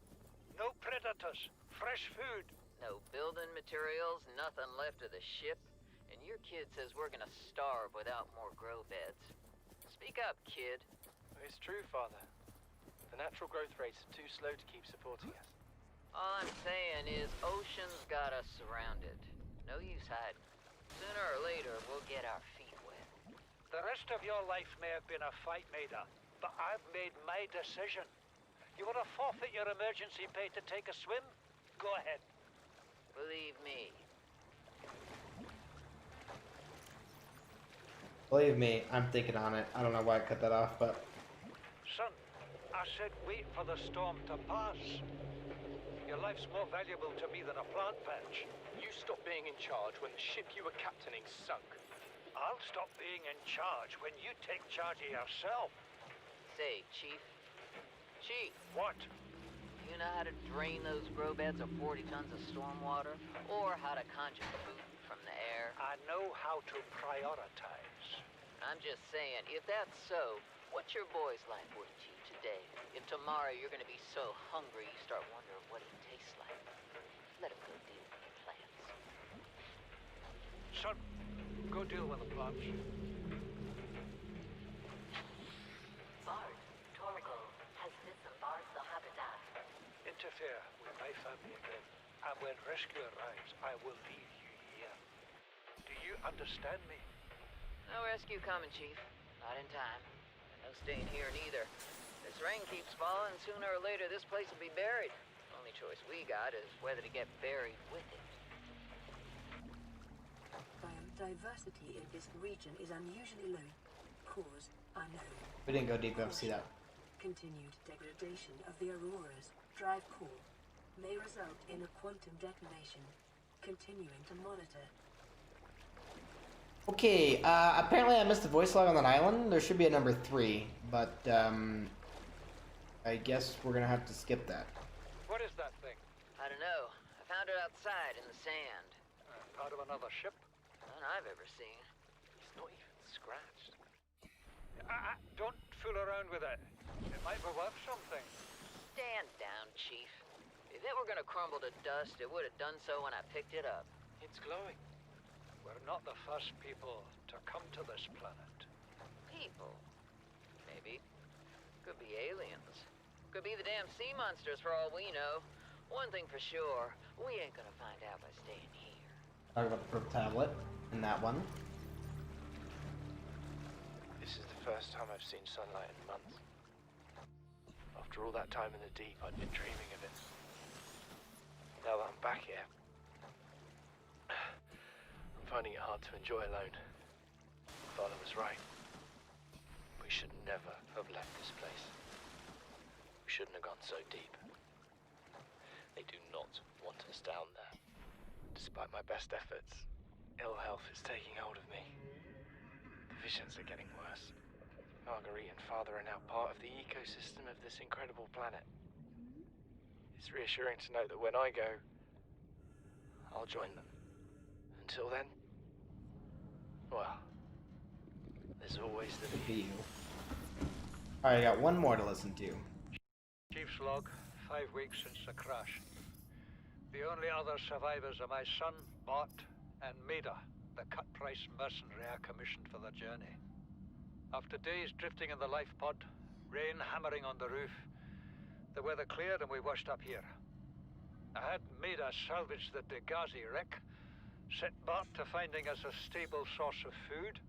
No predators, fresh food. No building materials, nothing left of the ship, and your kid says we're gonna starve without more grow beds. Speak up, kid. It's true, Father. The natural growth rates are too slow to keep supporting us. All I'm saying is ocean's got us surrounded. No use hiding. Sooner or later, we'll get our feet wet. The rest of your life may have been a fight, Maida, but I've made my decision. You want to forfeit your emergency pay to take a swim? Go ahead. Believe me. Believe me, I'm thinking on it. I don't know why I cut that off, but... Son, I said wait for the storm to pass. Your life's more valuable to me than a plant patch. You stopped being in charge when the ship you were captaining sunk. I'll stop being in charge when you take charge of yourself. Say, Chief. Chief, What? you know how to drain those grow beds of 40 tons of stormwater? Or how to conjure food from the air? I know how to prioritize. I'm just saying, if that's so, what's your boy's life worth to you today? If tomorrow you're gonna be so hungry you start wondering what it tastes like, let him go deal with your plants. Son, go deal with the plants. Bart, Torgal has disembarked the habitat. Interfere with my family again, and when rescue arrives, I will leave you here. Do you understand me? No rescue coming, Chief. Not in time. No staying here neither. This rain keeps falling, sooner or later this place will be buried. Only choice we got is whether to get buried with it. Biodiversity in this region is unusually low. Cause unknown. We didn't go deep enough to see that. Continued degradation of the Aurora's drive core may result in a quantum detonation. Continuing to monitor. Okay, apparently I missed the voice log on that island. There should be a number 3, but, I guess we're gonna have to skip that. What is that thing? I don't know. I found it outside in the sand. Part of another ship? None I've ever seen. It's not even scratched. Don't fool around with it. It might be worth something. Stand down, Chief. If it were gonna crumble to dust, it would have done so when I picked it up. It's glowing. We're not the first people to come to this planet. People. Maybe. Could be aliens. Could be the damn sea monsters for all we know. One thing for sure, we ain't gonna find out by staying here. Talk about the purple tablet and that one. This is the first time I've seen sunlight in months. After all that time in the deep, I'd been dreaming of it. now that I'm back here. I'm finding it hard to enjoy alone. Father was right. We should never have left this place. We shouldn't have gone so deep. They do not want us down there. Despite my best efforts, ill health is taking hold of me. The visions are getting worse. Marguerite and Father are now part of the ecosystem of this incredible planet. It's reassuring to know that when I go, I'll join them. Until then, well, there's always the view. Alright, I got one more to listen to. Chief's log, 5 weeks since the crash. The only other survivors are my son, Bart, and Maida, the cut-price mercenary I commissioned for the journey. After days drifting in the life pod, rain hammering on the roof, the weather cleared and we washed up here. I had Maida salvage the Degazi wreck, set Bart to finding us a stable source of food.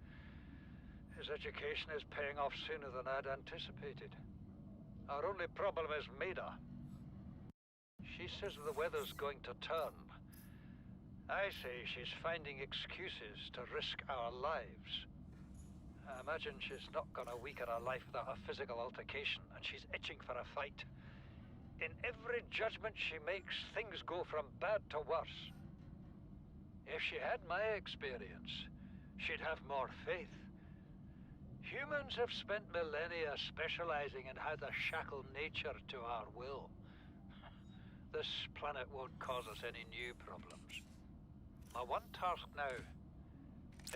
His education is paying off sooner than I'd anticipated. Our only problem is Maida. She says the weather's going to turn. I say she's finding excuses to risk our lives. I imagine she's not gonna weaken her life without a physical altercation, and she's itching for a fight. In every judgment she makes, things go from bad to worse. If she had my experience, she'd have more faith. Humans have spent millennia specializing in how to shackle nature to our will. This planet won't cause us any new problems. My one task now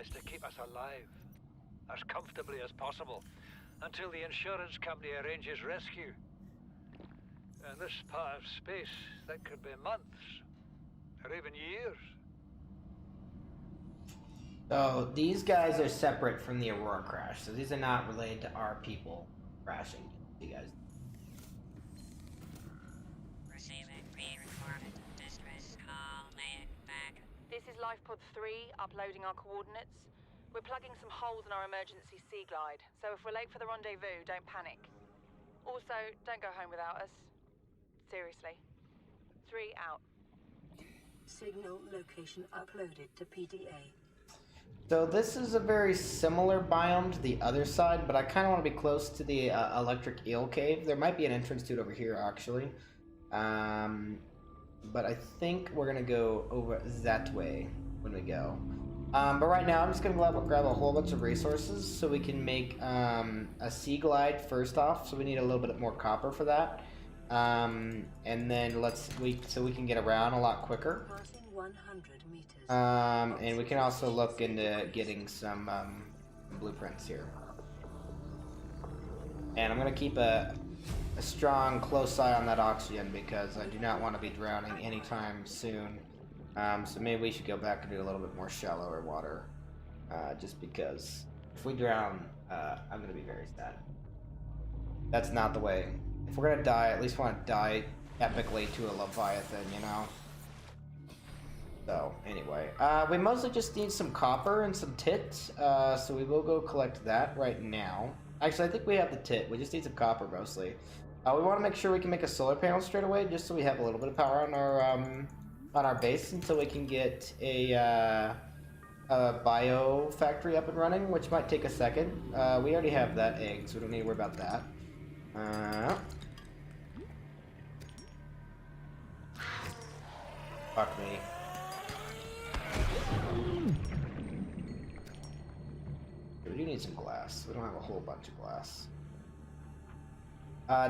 is to keep us alive, as comfortably as possible, until the insurance company arranges rescue. In this part of space, that could be months, or even years. So these guys are separate from the Aurora crash, so these are not related to our people crashing. You guys. Receiving pre-recorded distress call, man, back. This is LifePod 3, uploading our coordinates. We're plugging some holes in our emergency sea glide, so if we're late for the rendezvous, don't panic. Also, don't go home without us. Seriously. 3 out. Signal location uploaded to PDA. So this is a very similar biome to the other side, but I kind of want to be close to the electric eel cave. There might be an entrance to it over here, actually. But I think we're going to go over that way when we go. But right now, I'm just going to grab a whole bunch of resources so we can make a sea glide first off. So we need a little bit more copper for that. And then so we can get around a lot quicker. Passing 100 meters. And we can also look into getting some blueprints here. And I'm going to keep a strong, close eye on that oxygen because I do not want to be drowning anytime soon. So maybe we should go back and do a little bit more shallower water. Just because if we drown, I'm going to be very sad. That's not the way. If we're going to die, I at least want to die epically to a Leviathan, you know? So, anyway. We mostly just need some copper and some tit. So we will go collect that right now. Actually, I think we have the tit. We just need some copper mostly. We want to make sure we can make a solar panel straight away, just so we have a little bit of power on our base until we can get a bio factory up and running, which might take a second. We already have that egg, so we don't need to worry about that. Fuck me. We do need some glass. We don't have a whole bunch of glass.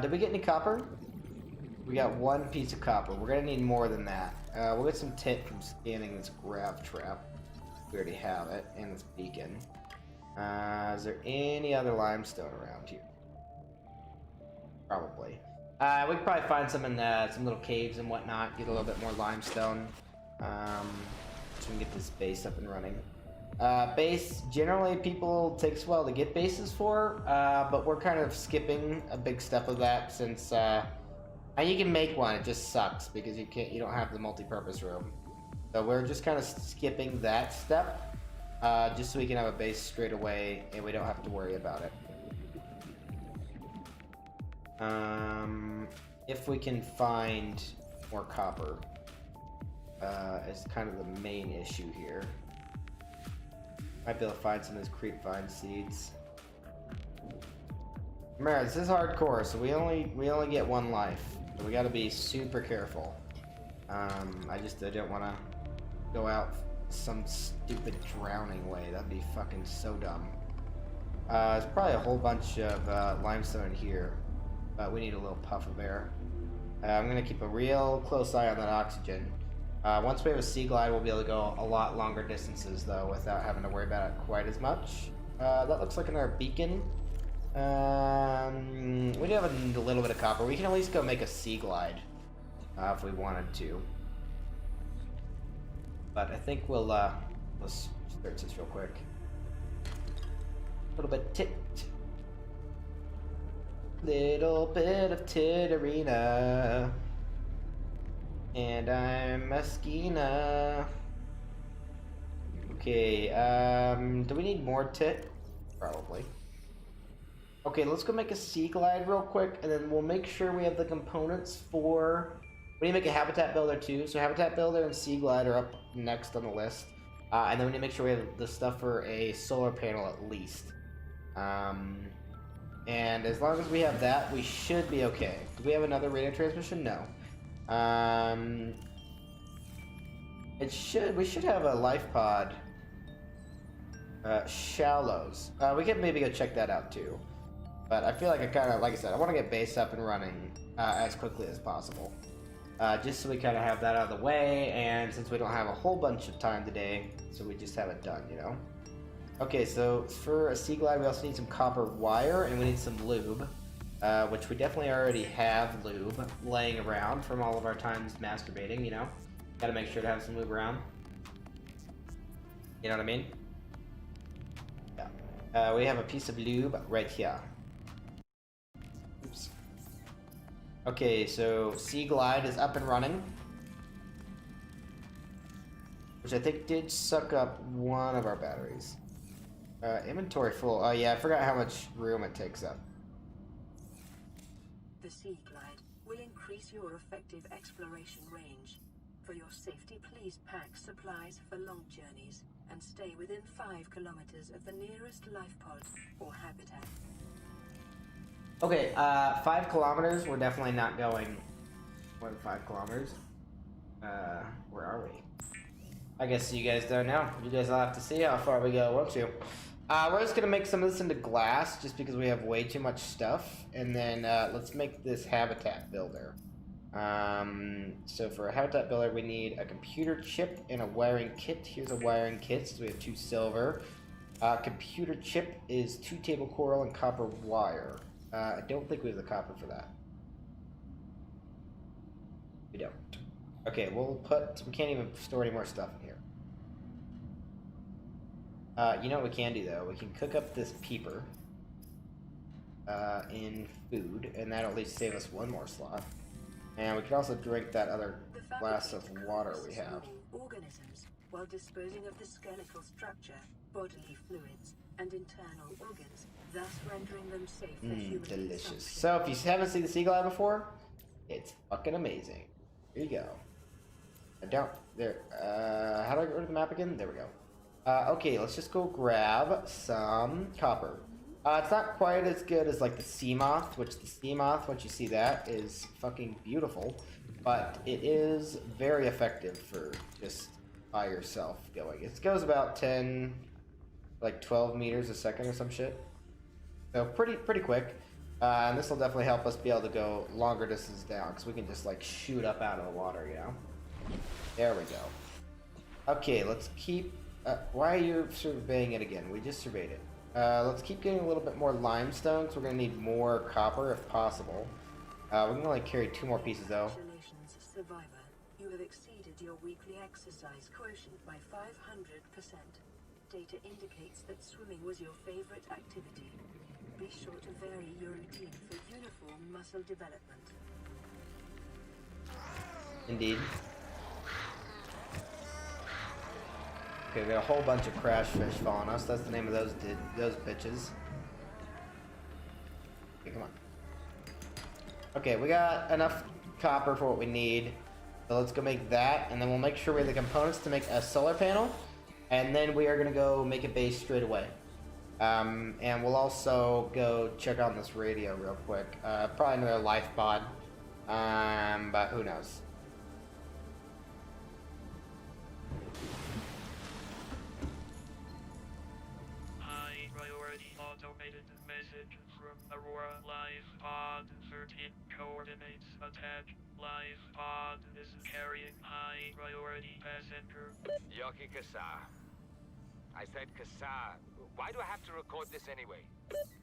Did we get any copper? We got one piece of copper. We're gonna need more than that. We'll get some tit from scanning this grav trap. We already have it, and this beacon. Is there any other limestone around here? Probably. We could probably find some in some little caves and whatnot. Get a little bit more limestone. So we can get this base up and running. Base, generally people takes a while to get bases for, but we're kind of skipping a big step of that since you can make one, it just sucks because you don't have the multi-purpose room. So we're just kind of skipping that step, just so we can have a base straight away and we don't have to worry about it. If we can find more copper. is kind of the main issue here. Might be able to find some of those creep vine seeds. Remember, this is hardcore, so we only get one life. So we gotta be super careful. I don't want to go out some stupid drowning way. That'd be fucking so dumb. There's probably a whole bunch of limestone here, but we need a little puff of air. I'm gonna keep a real close eye on that oxygen. Once we have a sea glide, we'll be able to go a lot longer distances, though, without having to worry about it quite as much. That looks like another beacon. We do have a little bit of copper. We can at least go make a sea glide if we wanted to. But I think we'll let's search this real quick. A little bit little bit of Titterina. And I'm Meskina. Okay, do we need more tit? Probably. Okay, let's go make a sea glide real quick, and then we'll make sure we have the components for... We need to make a habitat builder too, so habitat builder and sea glide are up next on the list. And then we need to make sure we have the stuff for a solar panel at least. And as long as we have that, we should be okay. Do we have another radio transmission? No. We should have a life pod. Shallows. We can maybe go check that out too. But I feel like like I said, I want to get base up and running as quickly as possible. Just so we kind of have that out of the way, and since we don't have a whole bunch of time today, so we just have it done, you know? Okay, so for a sea glide, we also need some copper wire, and we need some lube, which we definitely already have lube laying around from all of our times masturbating, you know? Gotta make sure to have some lube around. You know what I mean? Yeah. We have a piece of lube right here. Oops. Okay, so Sea Glide is up and running. Which I think did suck up one of our batteries. Inventory full. Oh yeah, I forgot how much room it takes up. The Sea Glide will increase your effective exploration range. For your safety, please pack supplies for long journeys and stay within 5 kilometers of the nearest life pod or habitat. Okay, 5 kilometers. We're definitely not going more than 5 kilometers. Where are we? I guess you guys don't know. You guys will have to see how far we go, won't you? We're just gonna make some of this into glass just because we have way too much stuff. And then let's make this habitat builder. So for a habitat builder, we need a computer chip and a wiring kit. Here's a wiring kit, so we have 2 silver. Computer chip is 2 table coral and copper wire. I don't think we have the copper for that. We don't. Okay, we can't even store any more stuff in here. You know what we can do though? We can cook up this peeper in food, and that'll at least save us 1 more slot. And we can also drink that other glass of water we have. Organisms while disposing of the skeletal structure, bodily fluids, and internal organs, thus rendering them safe for human Delicious. consumption. So if you haven't seen the Sea Glide before, it's fucking amazing. Here you go. How do I get rid of the map again? There we go. Okay, let's just go grab some copper. It's not quite as good as like the sea moth, which the sea moth, once you see that, is fucking beautiful. But it is very effective for just by yourself going. It goes about 12 meters a second or some shit. So pretty quick. And this will definitely help us be able to go longer distances down, because we can just like shoot up out of the water, you know? There we go. Okay, let's keep... why are you surveying it again? We just surveyed it. Let's keep getting a little bit more limestone, because we're going to need more copper if possible. We can only carry 2 more pieces though. Congratulations, Survivor. You have exceeded your weekly exercise quotient by 500%. Data indicates that swimming was your favorite activity. Be sure to vary your routine for uniform muscle development. Indeed. Okay, we got a whole bunch of crash fish following us. That's the name of those bitches. Okay, come on. Okay, we got enough copper for what we need. So So let's go make that, and then we'll make sure we have the components to make a solar panel, and then we are gonna go make a base straight away. And we'll also go check on this radio real quick. Probably another life pod, but who knows. High priority automated message from Aurora Live Pod 13 coordinates attack. Live Pod is carrying high priority passenger. Yoki Kasa. I said Kasa. Why do I have to record this anyway?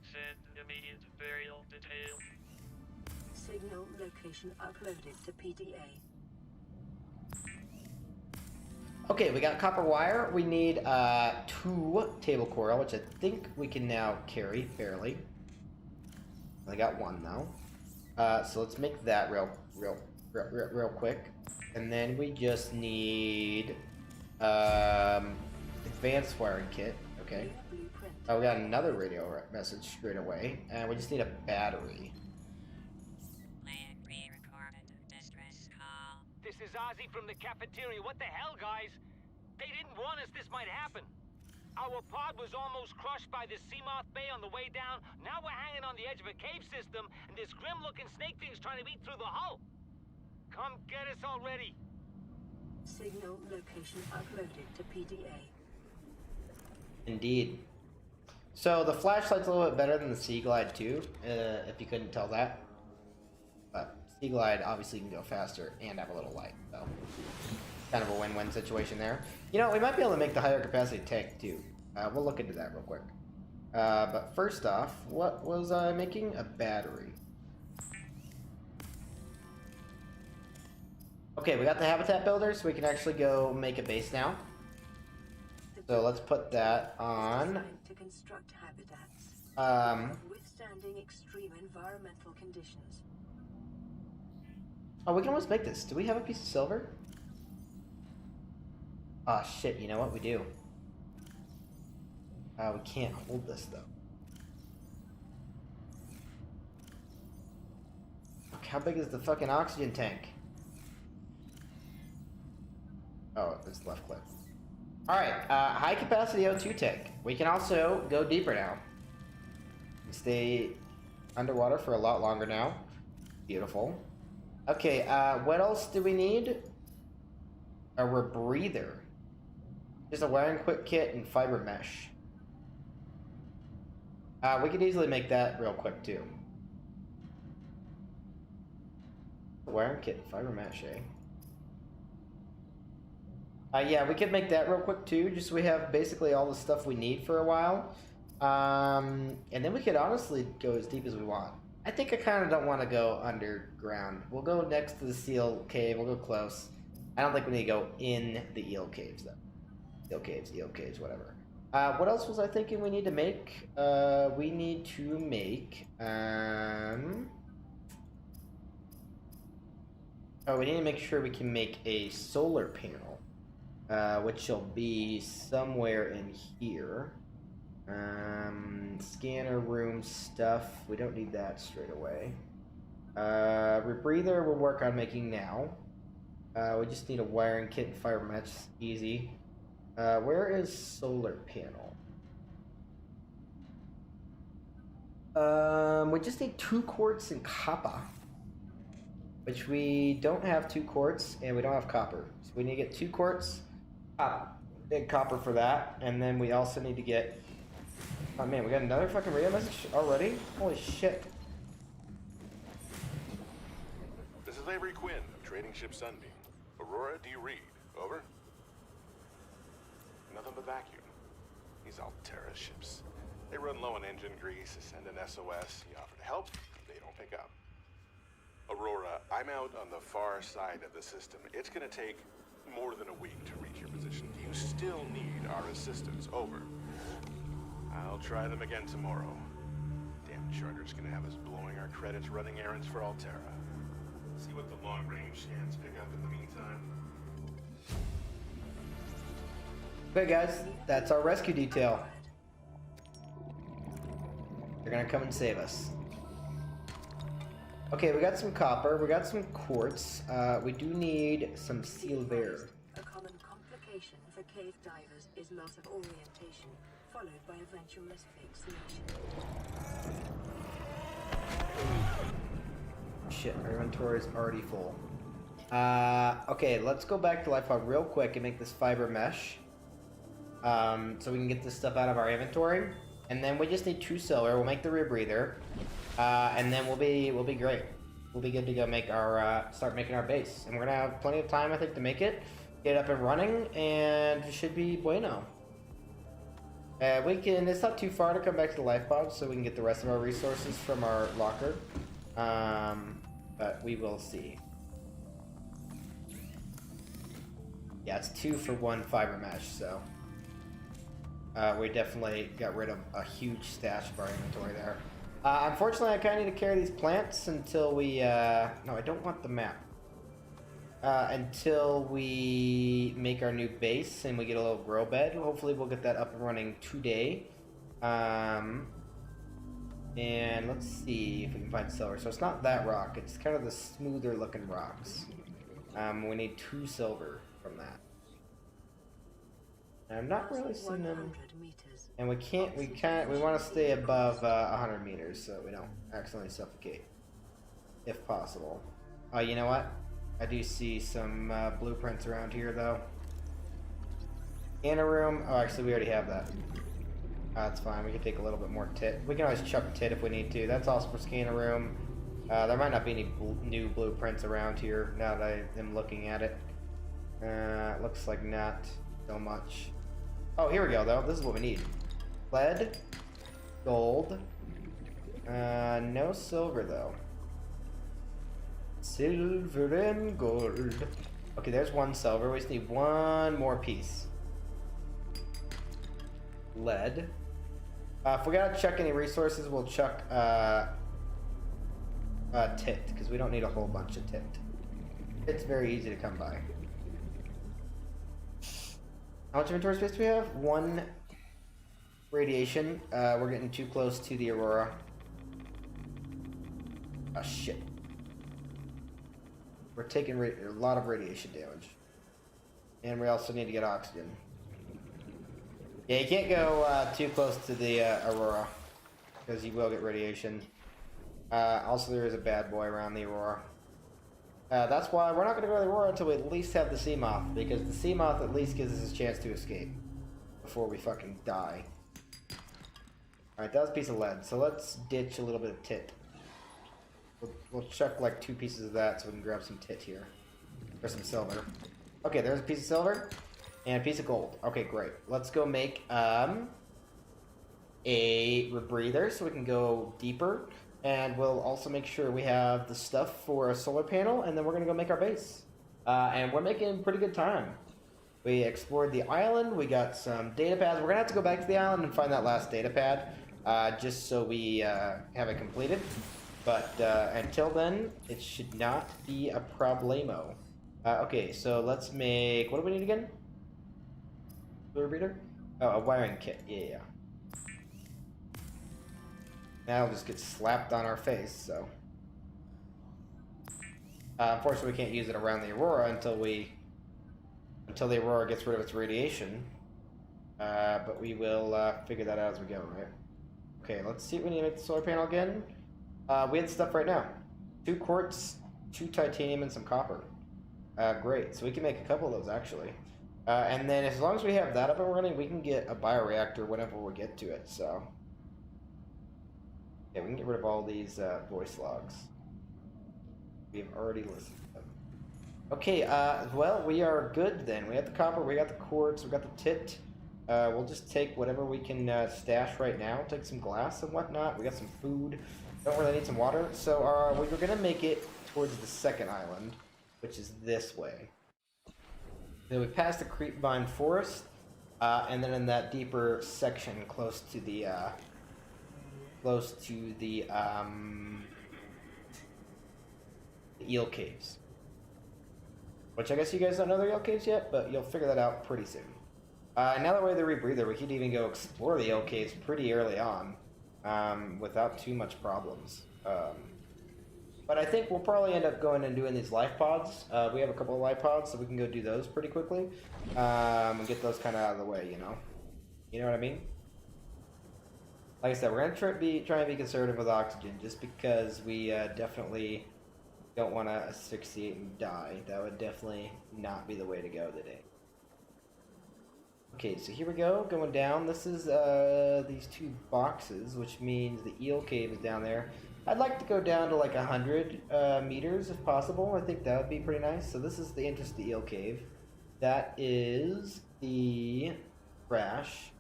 Send immediate burial detail. Signal location uploaded to PDA. Okay, we got copper wire. We need 2 table coral, which I think we can now carry fairly. I got 1 though. So let's make that real quick, and then we just need advanced wiring kit. Okay. Oh, we got another radio message straight away, and we just need a battery. This is Ozzy from the cafeteria. What the hell, guys? They didn't warn us this might happen. Our pod was almost crushed by this Seamoth Bay on the way down. Now we're hanging on the edge of a cave system, and this grim-looking snake thing's trying to eat through the hull. Come get us already. Signal location uploaded to PDA. Indeed. So the flashlight's a little bit better than the Sea Glide too, if you couldn't tell that. But Sea Glide obviously can go faster and have a little light, so kind of a win-win situation there. You know, we might be able to make the higher capacity tank too. We'll look into that real quick. But first off, what was I making? A battery. Okay, we got the habitat builder, so we can actually go make a base now. So let's put that on. To construct habitats. Withstanding extreme environmental conditions. Oh, we can almost make this. Do we have a piece of silver? Ah, shit, you know what? We do. We can't hold this, though. Fuck, how big is the fucking oxygen tank? Oh, it's left click. Alright, high capacity O2 tank. We can also go deeper now. Stay underwater for a lot longer now. Beautiful. Okay, what else do we need? A rebreather. Just a wiring quick kit and fiber mesh. We could easily make that real quick too. Wiring kit and fiber mesh, eh? Yeah, we could make that real quick too, just so we have basically all the stuff we need for a while. And then we could honestly go as deep as we want. I think I kind of don't want to go underground. We'll go next to the seal cave, we'll go close. I don't think we need to go in the eel caves though. Eel caves, whatever. What else was I thinking we need to make? We need to make, oh, we need to make sure we can make a solar panel. Which will be somewhere in here. Scanner room stuff. We don't need that straight away. Rebreather we'll work on making now. We just need a wiring kit and fiber mesh. Easy. Where is solar panel? We just need 2 quartz and copper. Which we don't have 2 quartz and we don't have copper. So we need to get 2 quartz. Big copper for that, and then we also need to get. Oh man, we got another fucking radio message already? Holy shit. This is Avery Quinn of Trading Ship Sunbeam. Aurora, do you read? Over? Nothing but vacuum. These Alterra ships. They run low on engine grease, send an SOS, you offer to help, they don't pick up. Aurora, I'm out on the far side of the system. It's gonna take more than a week to reach your position. Do you still need our assistance? Over. I'll try them again tomorrow. Damn charter's gonna have us blowing our credits running errands for Alterra. See what the long-range scans pick up in the meantime. Okay guys, that's our rescue detail. They're gonna come and save us. Okay, we got some copper, we got some quartz, we do need some silver. A common complication for cave divers is loss of orientation, followed by eventual asphyxiation. Shit, our inventory is already full. Okay, let's go back to Lifepod real quick and make this fiber mesh. So we can get this stuff out of our inventory. And then we just need 2 silver, we'll make the rebreather. And then we'll be great. We'll be good to go make our, start making our base. And we're gonna have plenty of time, I think, to make it. Get it up and running, and it should be bueno. It's not too far to come back to the Lifepod, so we can get the rest of our resources from our locker. But we will see. Yeah, it's 2 for 1 fiber mesh, so we definitely got rid of a huge stash of our inventory there. Unfortunately, I kind of need to carry these plants until we, no, I don't want the map. Until we make our new base and we get a little grow bed. Hopefully we'll get that up and running today. And let's see if we can find silver. So it's not that rock, it's kind of the smoother looking rocks. We need 2 silver from that. And I'm not really seeing them. And we want to stay above 100 meters so we don't accidentally suffocate. If possible. You know what? I do see some blueprints around here though. In a room. Oh, actually we already have that. That's fine. We can take a little bit more tit. We can always chuck tit if we need to. That's also for scanner room. There might not be any new blueprints around here now that I am looking at it. Looks like not so much. Oh, here we go though. This is what we need. Lead, gold. No silver though. Silver and gold. Okay, there's 1 silver. We just need 1 more piece. Lead. If we gotta chuck any resources, we'll chuck tit, because we don't need a whole bunch of tit. It's very easy to come by. How much inventory space do we have? 1 radiation. We're getting too close to the Aurora. Oh shit. We're taking a lot of radiation damage. And we also need to get oxygen. Yeah, you can't go too close to the Aurora, because you will get radiation. Also, there is a bad boy around the Aurora. That's why we're not going to go to the Aurora until we at least have the Seamoth, because the Seamoth at least gives us a chance to escape before we fucking die. Alright, that was a piece of lead, so let's ditch a little bit of tit. We'll chuck like 2 pieces of that so we can grab some tit here. Or some silver. Okay, there's a piece of silver and a piece of gold. Okay, great. Let's go make a rebreather so we can go deeper. And we'll also make sure we have the stuff for a solar panel, and then we're going to go make our base. And we're making pretty good time. We explored the island, we got some data pads. We're going to have to go back to the island and find that last data pad, just so we have it completed. But until then, it should not be a problemo. Okay, so let's make... What do we need again? Fluid reader? Oh, a wiring kit. Yeah. Now it'll just get slapped on our face, so... unfortunately, we can't use it around the Aurora until the Aurora gets rid of its radiation. But we will figure that out as we go, right? Okay, let's see if we need to make the solar panel again. We have stuff right now. 2 quartz, 2 titanium, and some copper. Great, so we can make a couple of those, actually. And then as long as we have that up and running, we can get a bioreactor whenever we get to it, so... Yeah, we can get rid of all these voice logs. We have already listened to them. Okay, well, we are good then. We have the copper, we got the quartz, we got the tit. We'll just take whatever we can stash right now. Take some glass and whatnot. We got some food. Don't really need some water. So we were going to make it towards the second island, which is this way. Then we passed the creepvine forest, and then in that deeper section close to the eel caves. Which I guess you guys don't know they're eel caves yet, but you'll figure that out pretty soon. Now that we have the rebreather, we could even go explore the eel caves pretty early on, without too much problems. But But I think we'll probably end up going and doing these life pods. We have a couple of life pods, so we can go do those pretty quickly. And get those kind of out of the way, you know? You know what I mean? Like I said, we're going to try and be conservative with oxygen, just because we definitely don't want to asphyxiate and die. That would definitely not be the way to go today. Okay, so here we go, going down. This is these two boxes, which means the eel cave is down there. I'd like to go down to like 100 meters if possible. I think that would be pretty nice. So this is the entrance to the eel cave. That is the crash,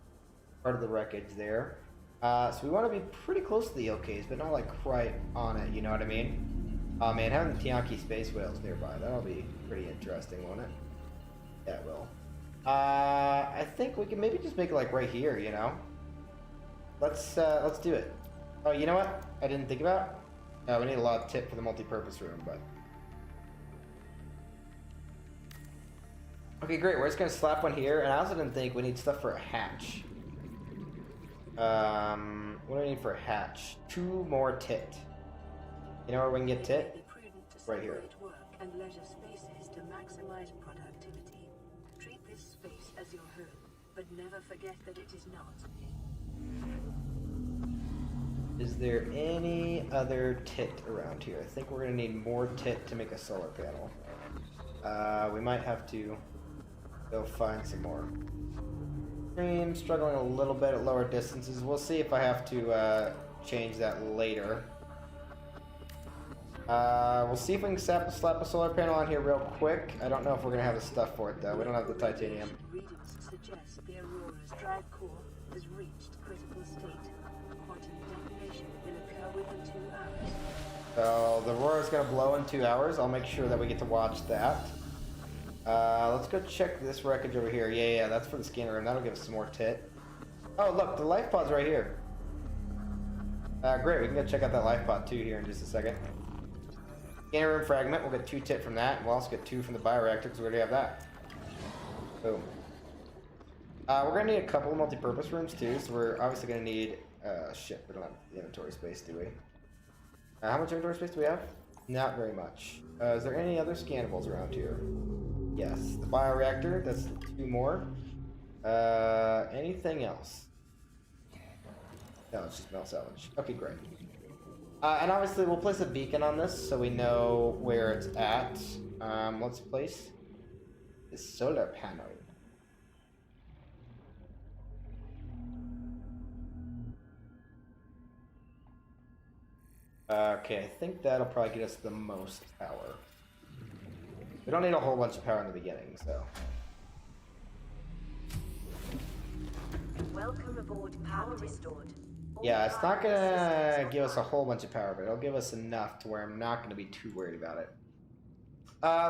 part of the wreckage there. So we want to be pretty close to the eel caves, but not like right on it, you know what I mean? Oh man, having the Tianki space whales nearby, that'll be pretty interesting, won't it? Yeah, it will. I think we can maybe just make it like right here, you know? Let's do it. Oh, you know what? I didn't think about. We need a lot of tip for the multi-purpose room, but. Okay, great. We're just gonna slap one here, and I also didn't think we need stuff for a hatch. What do we need for a hatch? 2 more tit. You know where we can get tit? Right here. Work and leisure spaces to maximize productivity. Treat this space as your home, but never forget that it is not. Is there any other tit around here? I think we're gonna need more tit to make a solar panel. We might have to go find some more. I'm struggling a little bit at lower distances. We'll see if I have to change that later. We'll see if we can slap a solar panel on here real quick. I don't know if we're gonna have the stuff for it though. We don't have the titanium. Readings suggest the Aurora's drive core has reached critical state. Quantum detonation will occur within 2 hours. So the Aurora's gonna blow in 2 hours. I'll make sure that we get to watch that. Let's go check this wreckage over here. Yeah, that's for the scanner room. That'll give us some more tit. Oh, look, the life pod's right here. Great, we can go check out that life pod too here in just a second. Scanner room fragment, we'll get 2 tit from that. We'll also get 2 from the bioreactor because we already have that. Boom. We're gonna need a couple of multi-purpose rooms too, so we're obviously gonna need, shit, we don't have inventory space, do we? How much inventory space do we have? Not very much. Is there any other scannables around here? Yes, the bioreactor, that's 2 more. Anything else? No, it's just metal salvage. Okay, great. And obviously we'll place a beacon on this so we know where it's at. Let's place the solar panel. Okay, I think that'll probably get us the most power. We don't need a whole bunch of power in the beginning, so. Welcome aboard. Power restored. Yeah, it's not gonna give us a whole bunch of power, but it'll give us enough to where I'm not gonna be too worried about it.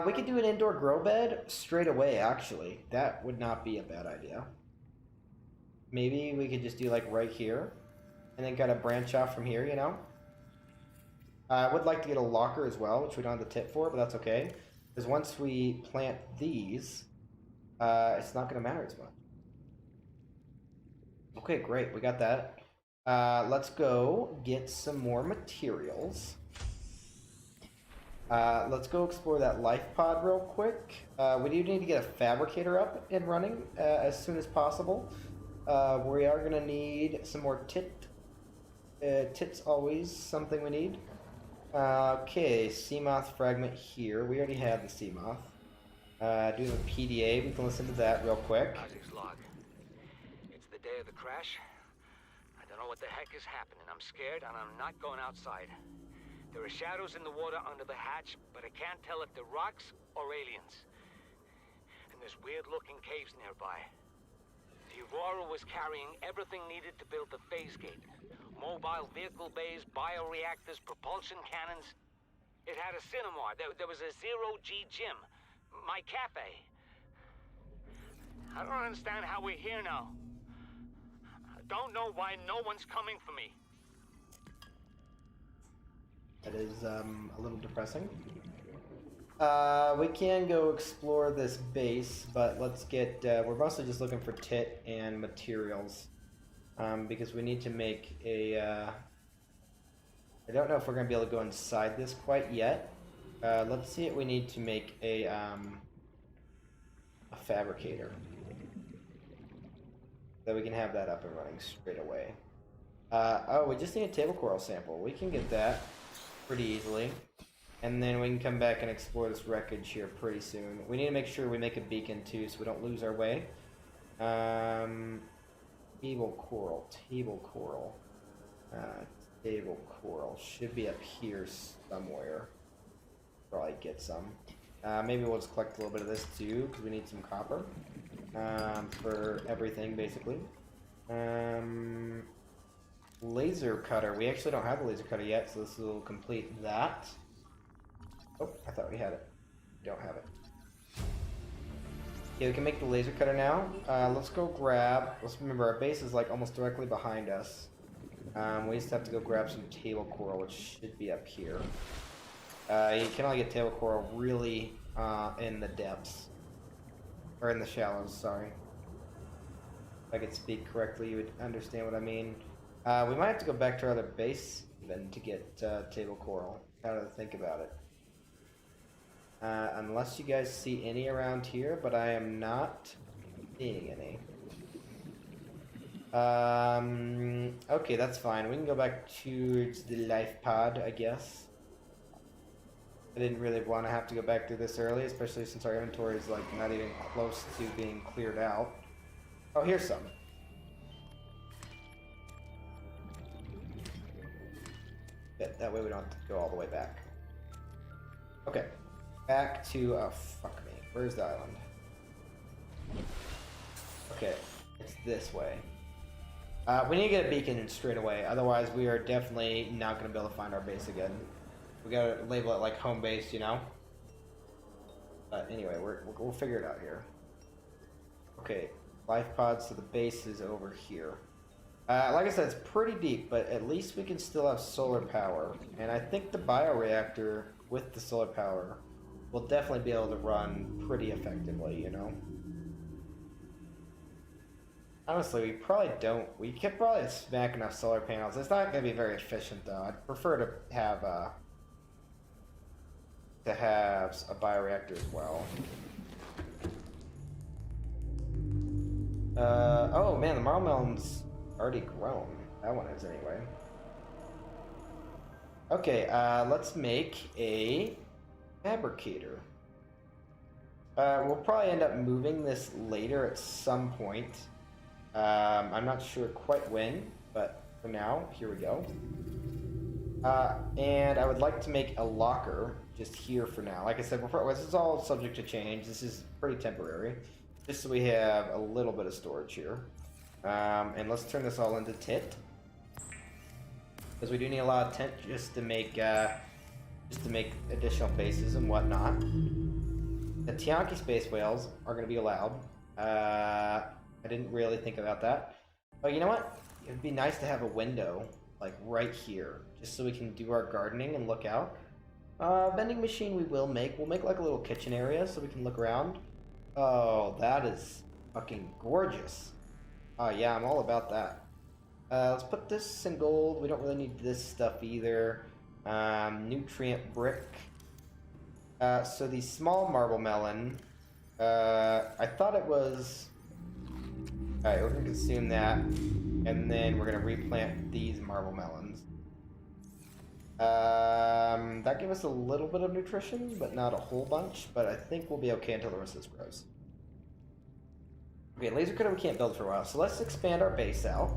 We could do an indoor grow bed straight away, actually. That would not be a bad idea. Maybe we could just do like right here, and then kind of branch off from here, you know? I would like to get a locker as well, which we don't have the tit for, but that's okay. Because once we plant these, it's not going to matter as much. Okay, great. We got that. Let's go get some more materials. Let's go explore that life pod real quick. We do need to get a fabricator up and running as soon as possible. We are going to need some more tit. Tit's always something we need. Okay, Seamoth fragment here. We already have the Seamoth. Do the PDA. We can listen to that real quick. Project's log. It's the day of the crash. I don't know what the heck is happening. I'm scared and I'm not going outside. There are shadows in the water under the hatch, but I can't tell if they're rocks or aliens. And there's weird-looking caves nearby. The Aurora was carrying everything needed to build the phase gate. Mobile vehicle bays, bioreactors, propulsion cannons. It had a cinema. There was a zero-G gym. My cafe. I don't understand how we're here now. I don't know why no one's coming for me. That is a little depressing. We can go explore this base, but let's get... we're mostly just looking for tit and materials. Because we need to make a I don't know if we're going to be able to go inside this quite yet. Let's see if we need to make a fabricator. So we can have that up and running straight away. Oh, we just need a table coral sample. We can get that pretty easily. And then we can come back and explore this wreckage here pretty soon. We need to make sure we make a beacon too so we don't lose our way. Table coral. Table coral. Should be up here somewhere. Probably get some. Maybe we'll just collect a little bit of this too, because we need some copper. For everything, basically. Laser cutter. We actually don't have the laser cutter yet, so this will complete that. Oh, I thought we had it. We don't have it. Okay, we can make the laser cutter now. Let's go grab... Let's remember, our base is like almost directly behind us. We just have to go grab some table coral, which should be up here. You can only get table coral really in the depths. Or in the shallows, sorry. If I could speak correctly, you would understand what I mean. We might have to go back to our other base even to get table coral. How to think about it. Unless you guys see any around here, but I am not seeing any. Okay, that's fine. We can go back to the life pod, I guess. I didn't really want to have to go back through this early, especially since our inventory is like not even close to being cleared out. Oh, here's some. That way we don't have to go all the way back. Okay. Back to... Oh, fuck me. Where's the island? Okay. It's this way. We need to get a beacon straight away. Otherwise, we are definitely not going to be able to find our base again. We got to label it like home base, you know? But anyway, we'll figure it out here. Okay. Life pods, so the base is over here. Like I said, it's pretty deep, but at least we can still have solar power. And I think the bioreactor with the solar power will definitely be able to run pretty effectively, you know? Honestly, we probably don't. We could probably smack enough solar panels. It's not going to be very efficient, though. I'd prefer to have a bioreactor as well. Oh man, the marble melon's already grown. That one is anyway. Okay, let's make a fabricator. We'll probably end up moving this later at some point. I'm not sure quite when, but for now, here we go. And I would like to make a locker just here for now. Like I said before, this is all subject to change. This is pretty temporary. Just so we have a little bit of storage here. And let's turn this all into tit. Because we do need a lot of tent just to make additional bases and whatnot. The Tianki space whales are going to be allowed. I didn't really think about that. Oh, you know what? It'd be nice to have a window, like right here, just so we can do our gardening and look out. Vending machine we will make. We'll make like a little kitchen area so we can look around. Oh, that is fucking gorgeous. Oh yeah, I'm all about that. Let's put this in gold. We don't really need this stuff either. Nutrient brick. So the small marble melon, I thought it was... Alright, we're going to consume that, and then we're going to replant these marble melons. That gave us a little bit of nutrition, but not a whole bunch, but I think we'll be okay until the rest of this grows. Okay, laser cutter we can't build for a while, so let's expand our base out.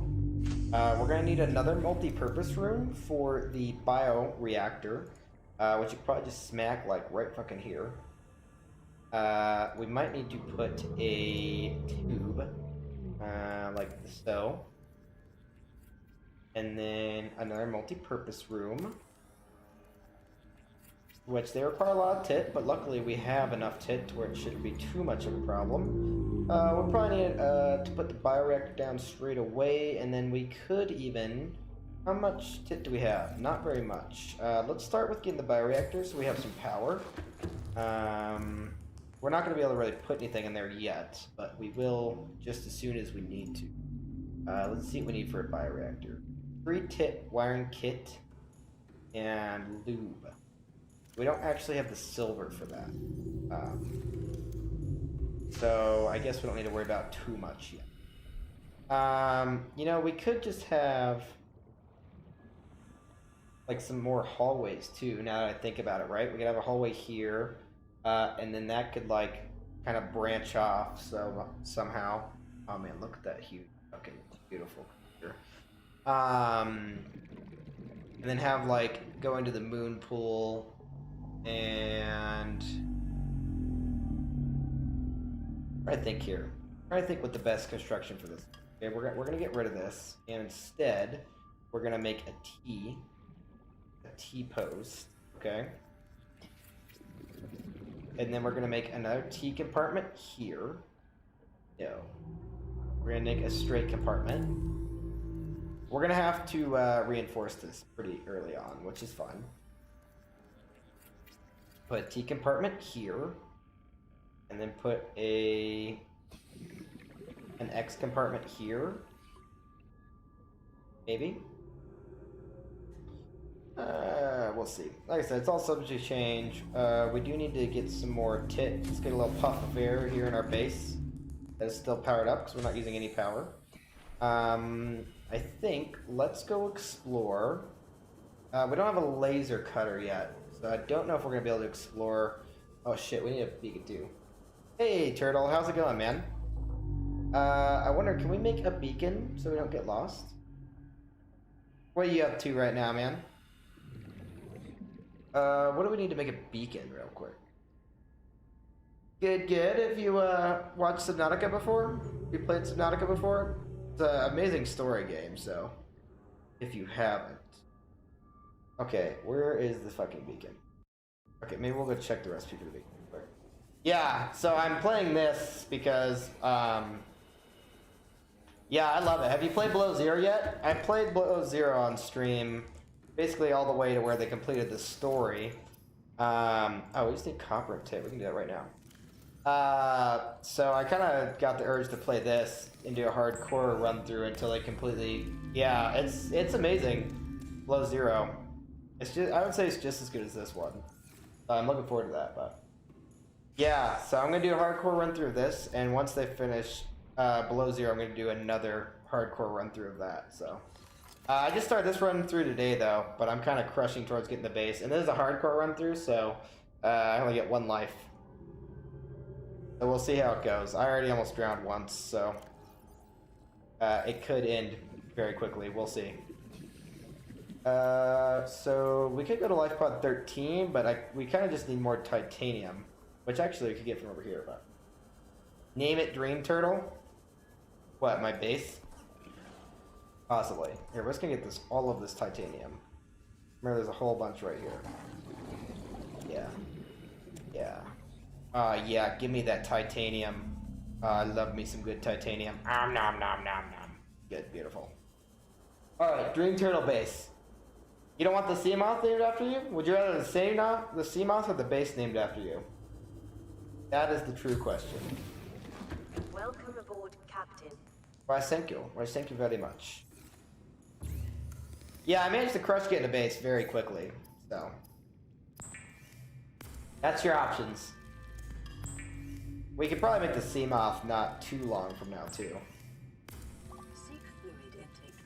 We're going to need another multi-purpose room for the bioreactor, which you probably just smack like right fucking here. We might need to put a tube, like so. And then another multi-purpose room, which they require a lot of tit, but luckily we have enough tit to where it shouldn't be too much of a problem. We'll probably need to put the bioreactor down straight away, and then we could even... How much tit do we have? Not very much. Let's start with getting the bioreactor so we have some power. We're not going to be able to really put anything in there yet, but we will just as soon as we need to. Let's see what we need for a bioreactor. 3 tit wiring kit. and lube. We don't actually have the silver for that. So I guess we don't need to worry about too much yet. You know, we could just have like some more hallways too, now that I think about it, right? We could have a hallway here, and then that could like kind of branch off somehow. Oh man, look at that huge fucking beautiful creature. And then have like go into the moon pool and I think here. I think what the best construction for this. Okay, we're gonna get rid of this, and instead we're gonna make a T post. Okay, and then we're gonna make another T compartment here. No, we're gonna make a straight compartment. We're gonna have to reinforce this pretty early on, which is fine. Put a T compartment here, and then put an X compartment here. Maybe. We'll see. Like I said, it's all subject to change. We do need to get some more Let's get a little puff of air here in our base. That is still powered up because we're not using any power. I think let's go explore. We don't have a laser cutter yet, so I don't know if we're gonna be able to explore. Oh shit, we need a beacon too. Hey Turtle, how's it going, man? I wonder, can we make a beacon so we don't get lost? What are you up to right now, man? What do we need to make a beacon real quick? Good. Have you watched Subnautica before? Have you played Subnautica before? It's an amazing story game, so if you haven't. Okay, where is the fucking beacon? Okay, maybe we'll go check the recipe for the beacon. Yeah, so I'm playing this because, yeah, I love it. Have you played Below Zero yet? I played Below Zero on stream, basically all the way to where they completed the story. Oh, we just need copper and tape. We can do that right now. So I kind of got the urge to play this and do a hardcore run through until they completely. Yeah, it's amazing. Below Zero. It's just, I would say it's just as good as this one. I'm looking forward to that, but yeah. So I'm gonna do a hardcore run through of this, and once they finish Below Zero, I'm gonna do another hardcore run through of that. So I just started this run through today though, but I'm kind of crushing towards getting the base, and this is a hardcore run through, so I only get one life. So we'll see how it goes. I already almost drowned once, so it could end very quickly. We'll see. So we could go to life pod 13, but we kind of just need more titanium, which actually we could get from over here. But name it Dream Turtle. What, my base? Possibly. Here, we're just gonna get all of this titanium. Remember, there's a whole bunch right here. Yeah. Yeah, give me that titanium. I love me some good titanium. Nom nom nom nom. Good, beautiful. Alright, Dream Turtle base. You don't want the sea moth named after you? Would you rather the sea moth or the base named after you? That is the true question. Welcome aboard, Captain. Why, thank you. Why, thank you very much. Yeah, I managed to crush getting a base very quickly, so. That's your options. We could probably make the sea moth not too long from now, too. Seek fluid intake.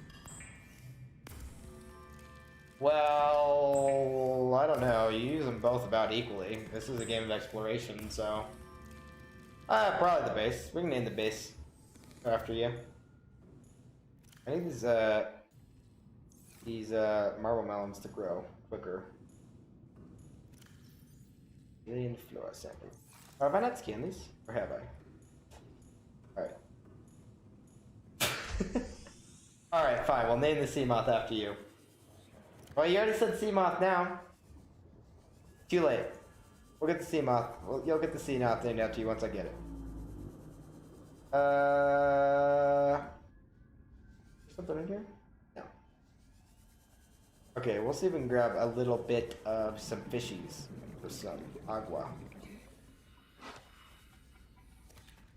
Well, I don't know. You use them both about equally. This is a game of exploration, so. Probably the base. We can name the base after you. I need these marble melons to grow quicker. Alien floor sample. Have I not scanned these? Or have I? Alright. Alright, fine. We'll name the sea moth after you. Well, you already said sea moth now. Too late. We'll get the sea moth. You'll get the sea moth named after you once I get it. Something in here? No. Okay, we'll see if we can grab a little bit of some fishies for some agua.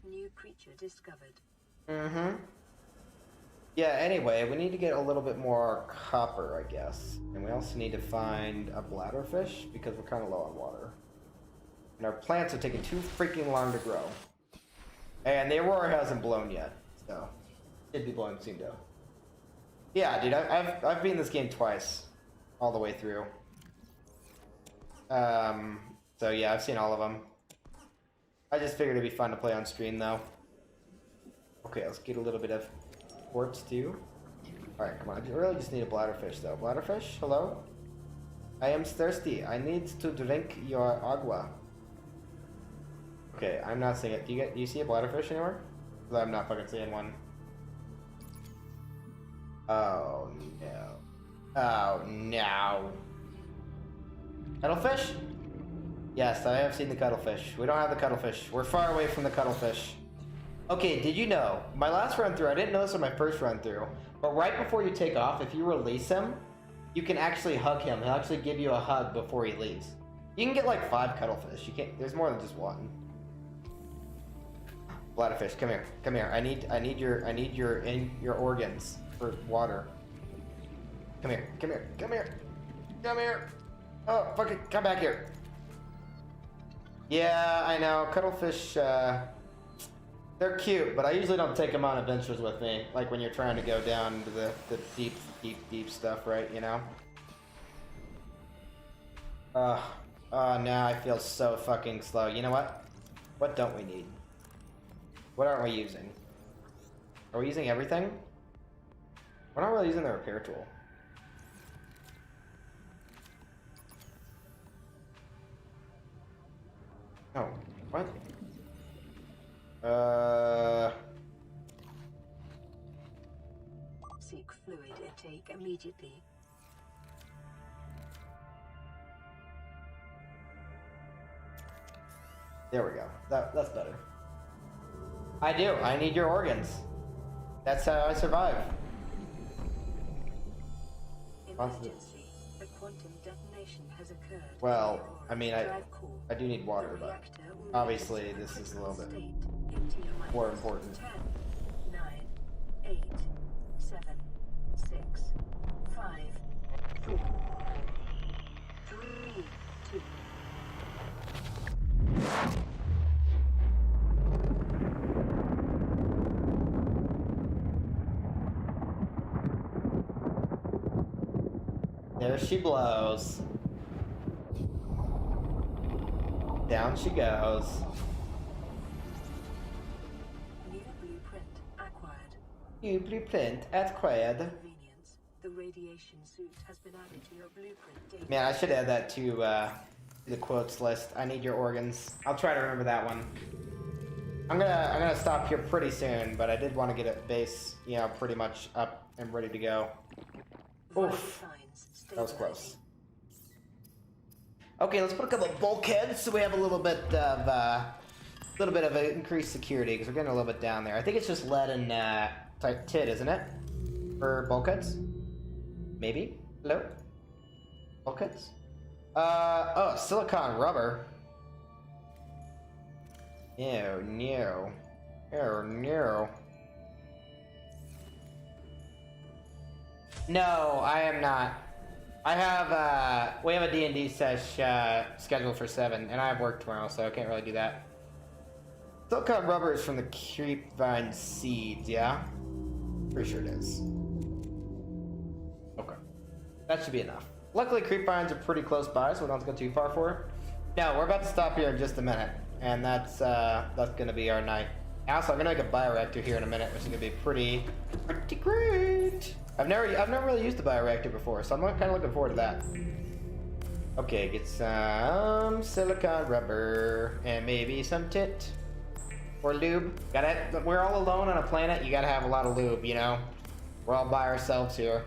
New creature discovered. Mm-hmm. Yeah, anyway, we need to get a little bit more copper, I guess. And we also need to find a bladderfish because we're kind of low on water. And our plants are taking too freaking long to grow. And the aurora hasn't blown yet, so it'd be blowing soon though. Yeah, dude, I've beaten this game twice, all the way through. So yeah, I've seen all of them. I just figured it'd be fun to play on stream though. Okay, let's get a little bit of quartz too. Alright, come on. I really just need a bladderfish though. Bladderfish, hello? I am thirsty. I need to drink your agua. Okay, I'm not seeing it. Do you see a bladderfish anywhere? Because I'm not fucking seeing one. Oh no. Oh no. Cuttlefish? Yes, I have seen the cuttlefish. We don't have the cuttlefish. We're far away from the cuttlefish. Okay, did you know, my last run through, I didn't know this on my first run through, but right before you take off, if you release him, you can actually hug him. He'll actually give you a hug before he leaves. You can get like 5 cuttlefish. You can't, there's more than just one. Bladderfish, come here. Come here. I need your organs for water. Come here. Come here. Come here. Come here. Oh, fuck it. Come back here. Yeah, I know. Cuttlefish, they're cute, but I usually don't take them on adventures with me. Like when you're trying to go down into the deep stuff, right? You know? Oh, now I feel so fucking slow. You know what? What don't we need? What aren't we using? Are we using everything? We're not really using the repair tool. Oh, what? Seek fluid intake immediately. There we go. That's better. I do. I need your organs. That's how I survive. Emergency. A quantum detonation has occurred. Well, I mean, I do need water, but obviously this is a little bit more important. 10, 9, 8, 7, 6, 5, 4, 3, 2. There she blows. Down she goes. New blueprint acquired. New blueprint acquired. Convenience. The radiation suit has been added to your blueprint data. Man, I should add that to the quotes list. I need your organs. I'll try to remember that one. I'm gonna stop here pretty soon, but I did want to get a base, you know, pretty much up and ready to go. Oof. That was close. Okay, let's put a couple of bulkheads so we have a little bit of increased security because we're getting a little bit down there. I think it's just lead and tit, isn't it? For bulkheads? Maybe? Hello? Bulkheads? Oh, silicon rubber. No, no. Oh, no. No, I am not. I have, we have a D&D sesh, scheduled for 7, and I have work tomorrow, so I can't really do that. Silicon rubber is from the creepvine seeds, yeah? Pretty sure it is. Okay. That should be enough. Luckily, creepvines are pretty close by, so we don't have to go too far for it. No, we're about to stop here in just a minute, and that's gonna be our night. Also, I'm gonna make a bioreactor here in a minute, which is gonna be pretty great. I've never really used a bioreactor before, so I'm kind of looking forward to that. Okay, get some silicon rubber and maybe some tit or lube. We're all alone on a planet. You gotta have a lot of lube, you know. We're all by ourselves here.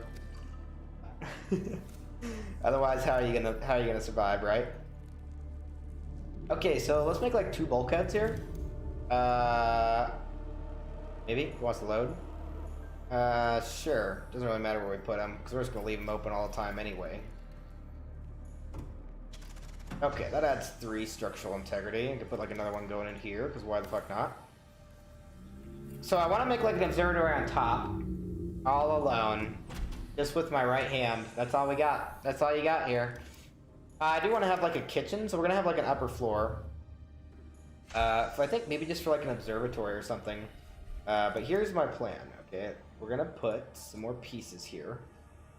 Otherwise, how are you gonna survive, right? Okay, so let's make like 2 bulkheads here. Maybe who wants to load? Sure. Doesn't really matter where we put them, because we're just going to leave them open all the time anyway. Okay, that adds 3 structural integrity. I could put like another one going in here, because why the fuck not? So I want to make like an observatory on top, All alone. Just with my right hand. That's all we got. That's all you got here. I do want to have like a kitchen, so we're gonna have like an upper floor. So I think maybe just for like an observatory or something. But here's my plan, okay? We're gonna put some more pieces here.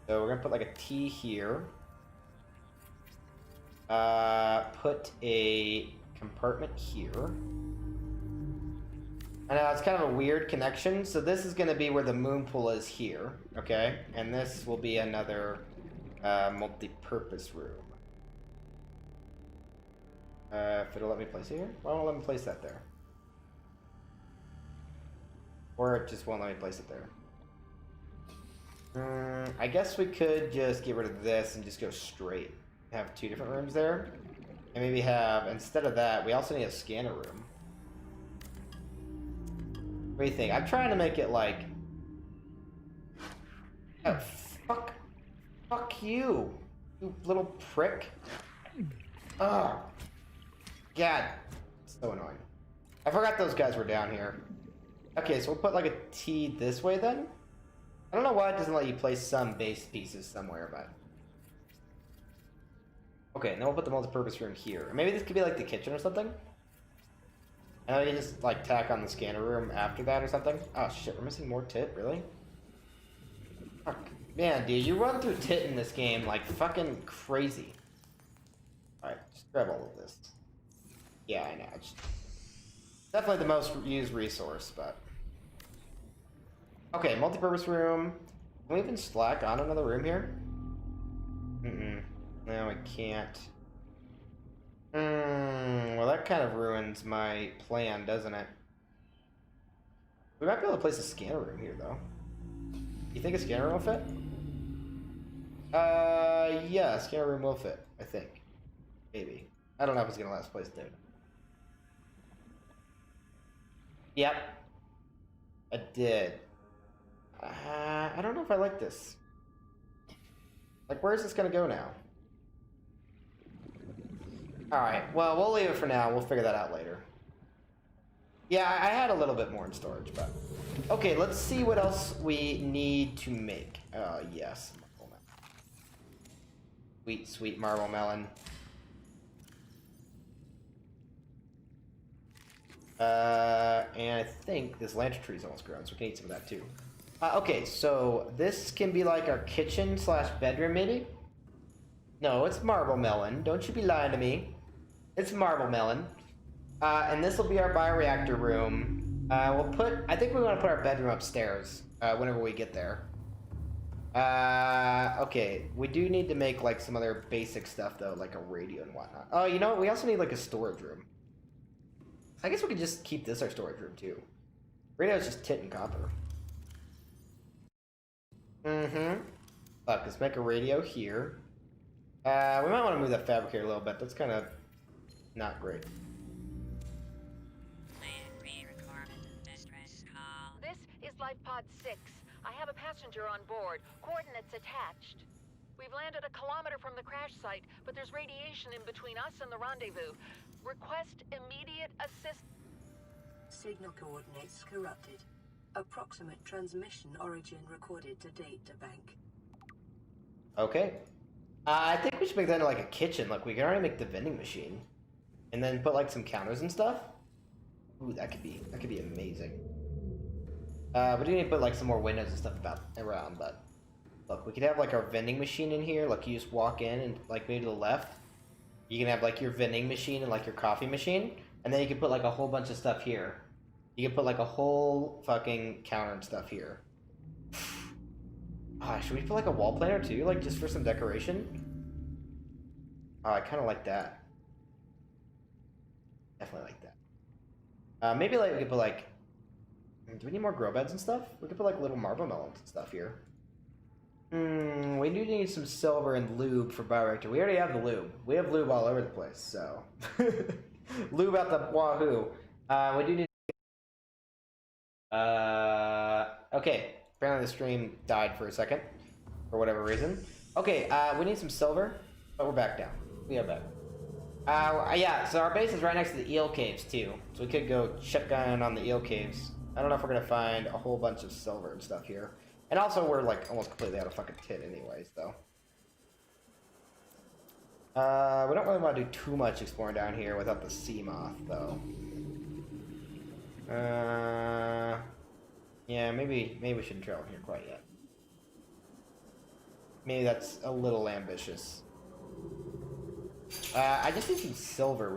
So we're gonna put like a T here. Put a compartment here. I know it's kind of a weird connection. So this is gonna be where the moon pool is here, okay? And this will be another multi-purpose room. If it'll let me place it here? Why won't it let me place that there? Or it just won't let me place it there. I guess we could just get rid of this and just go straight. Have 2 different rooms there. And maybe have, instead of that, we also need a scanner room. What do you think? I'm trying to make it like... Oh, fuck you, you little prick. Ugh. God, so annoying. I forgot those guys were down here. Okay, so we'll put like a T this way then. I don't know why it doesn't let you place some base pieces somewhere, but... Okay, and then we'll put the multi-purpose room here. Maybe this could be like the kitchen or something? And then you just like tack on the scanner room after that or something? Oh shit, we're missing more tit, really? Fuck. Man, dude, you run through tit in this game like fucking crazy. Alright, just grab all of this. Yeah, I know. It's definitely the most used resource, but... Okay, multi-purpose room. Can we even slack on another room here? No, I can't. Well, that kind of ruins my plan, doesn't it? We might be able to place a scanner room here, though. You think a scanner room will fit? Yeah, a scanner room will fit, I think. Maybe. I don't know if it's gonna let us place it there. Yep. I did. I don't know if I like this. Like, where is this gonna go now? Alright, well, we'll leave it for now. We'll figure that out later. Yeah, I had a little bit more in storage, but... Okay, let's see what else we need to make. Yes. Sweet, sweet marble melon. And I think this lantern tree is almost grown, so we can eat some of that too. Okay, so this can be like our kitchen slash bedroom, maybe? No, it's marble melon. Don't you be lying to me. It's marble melon. And this will be our bioreactor room. We'll put... I think we want to put our bedroom upstairs whenever we get there. Okay, we do need to make like some other basic stuff though, like a radio and whatnot. Oh, you know what? We also need like a storage room. I guess we could just keep this our storage room too. Radio is just tit and copper. Look, let's make a radio here. We might want to move that fabricator a little bit. That's kind of not great. This is Life Pod 6. I have a passenger on board. Coordinates attached. We've landed a kilometer from the crash site, but there's radiation in between us and the rendezvous. Request immediate assist. Signal coordinates corrupted. Approximate transmission origin recorded to data bank. Okay. I think we should make that into like a kitchen. Like, we can already make the vending machine. And then put like some counters and stuff. Ooh, that could be amazing. We do need to put like some more windows and stuff around, but look, we could have like our vending machine in here. Like, you just walk in and like maybe to the left, you can have like your vending machine and like your coffee machine, and then you can put like a whole bunch of stuff here. You can put like a whole fucking counter and stuff here. Should we put like a wall planter too, like just for some decoration? I kind of like that. Definitely like that. Maybe like we could put like... Do we need more grow beds and stuff? We could put like little marble melons and stuff here. We do need some silver and lube for bioreactor. We already have the lube. We have lube all over the place, so... Lube out the wahoo. We do need... Okay. Apparently the stream died for a second. For whatever reason. Okay, we need some silver. But we're back down. We are back. Yeah, so our base is right next to the eel caves, too. So we could go check on the eel caves. I don't know if we're going to find a whole bunch of silver and stuff here. And also, we're like almost completely out of fucking tin, anyways, though. We don't really want to do too much exploring down here without the sea moth, though. Yeah, maybe we shouldn't travel here quite yet. Maybe that's a little ambitious. I just need some silver, really.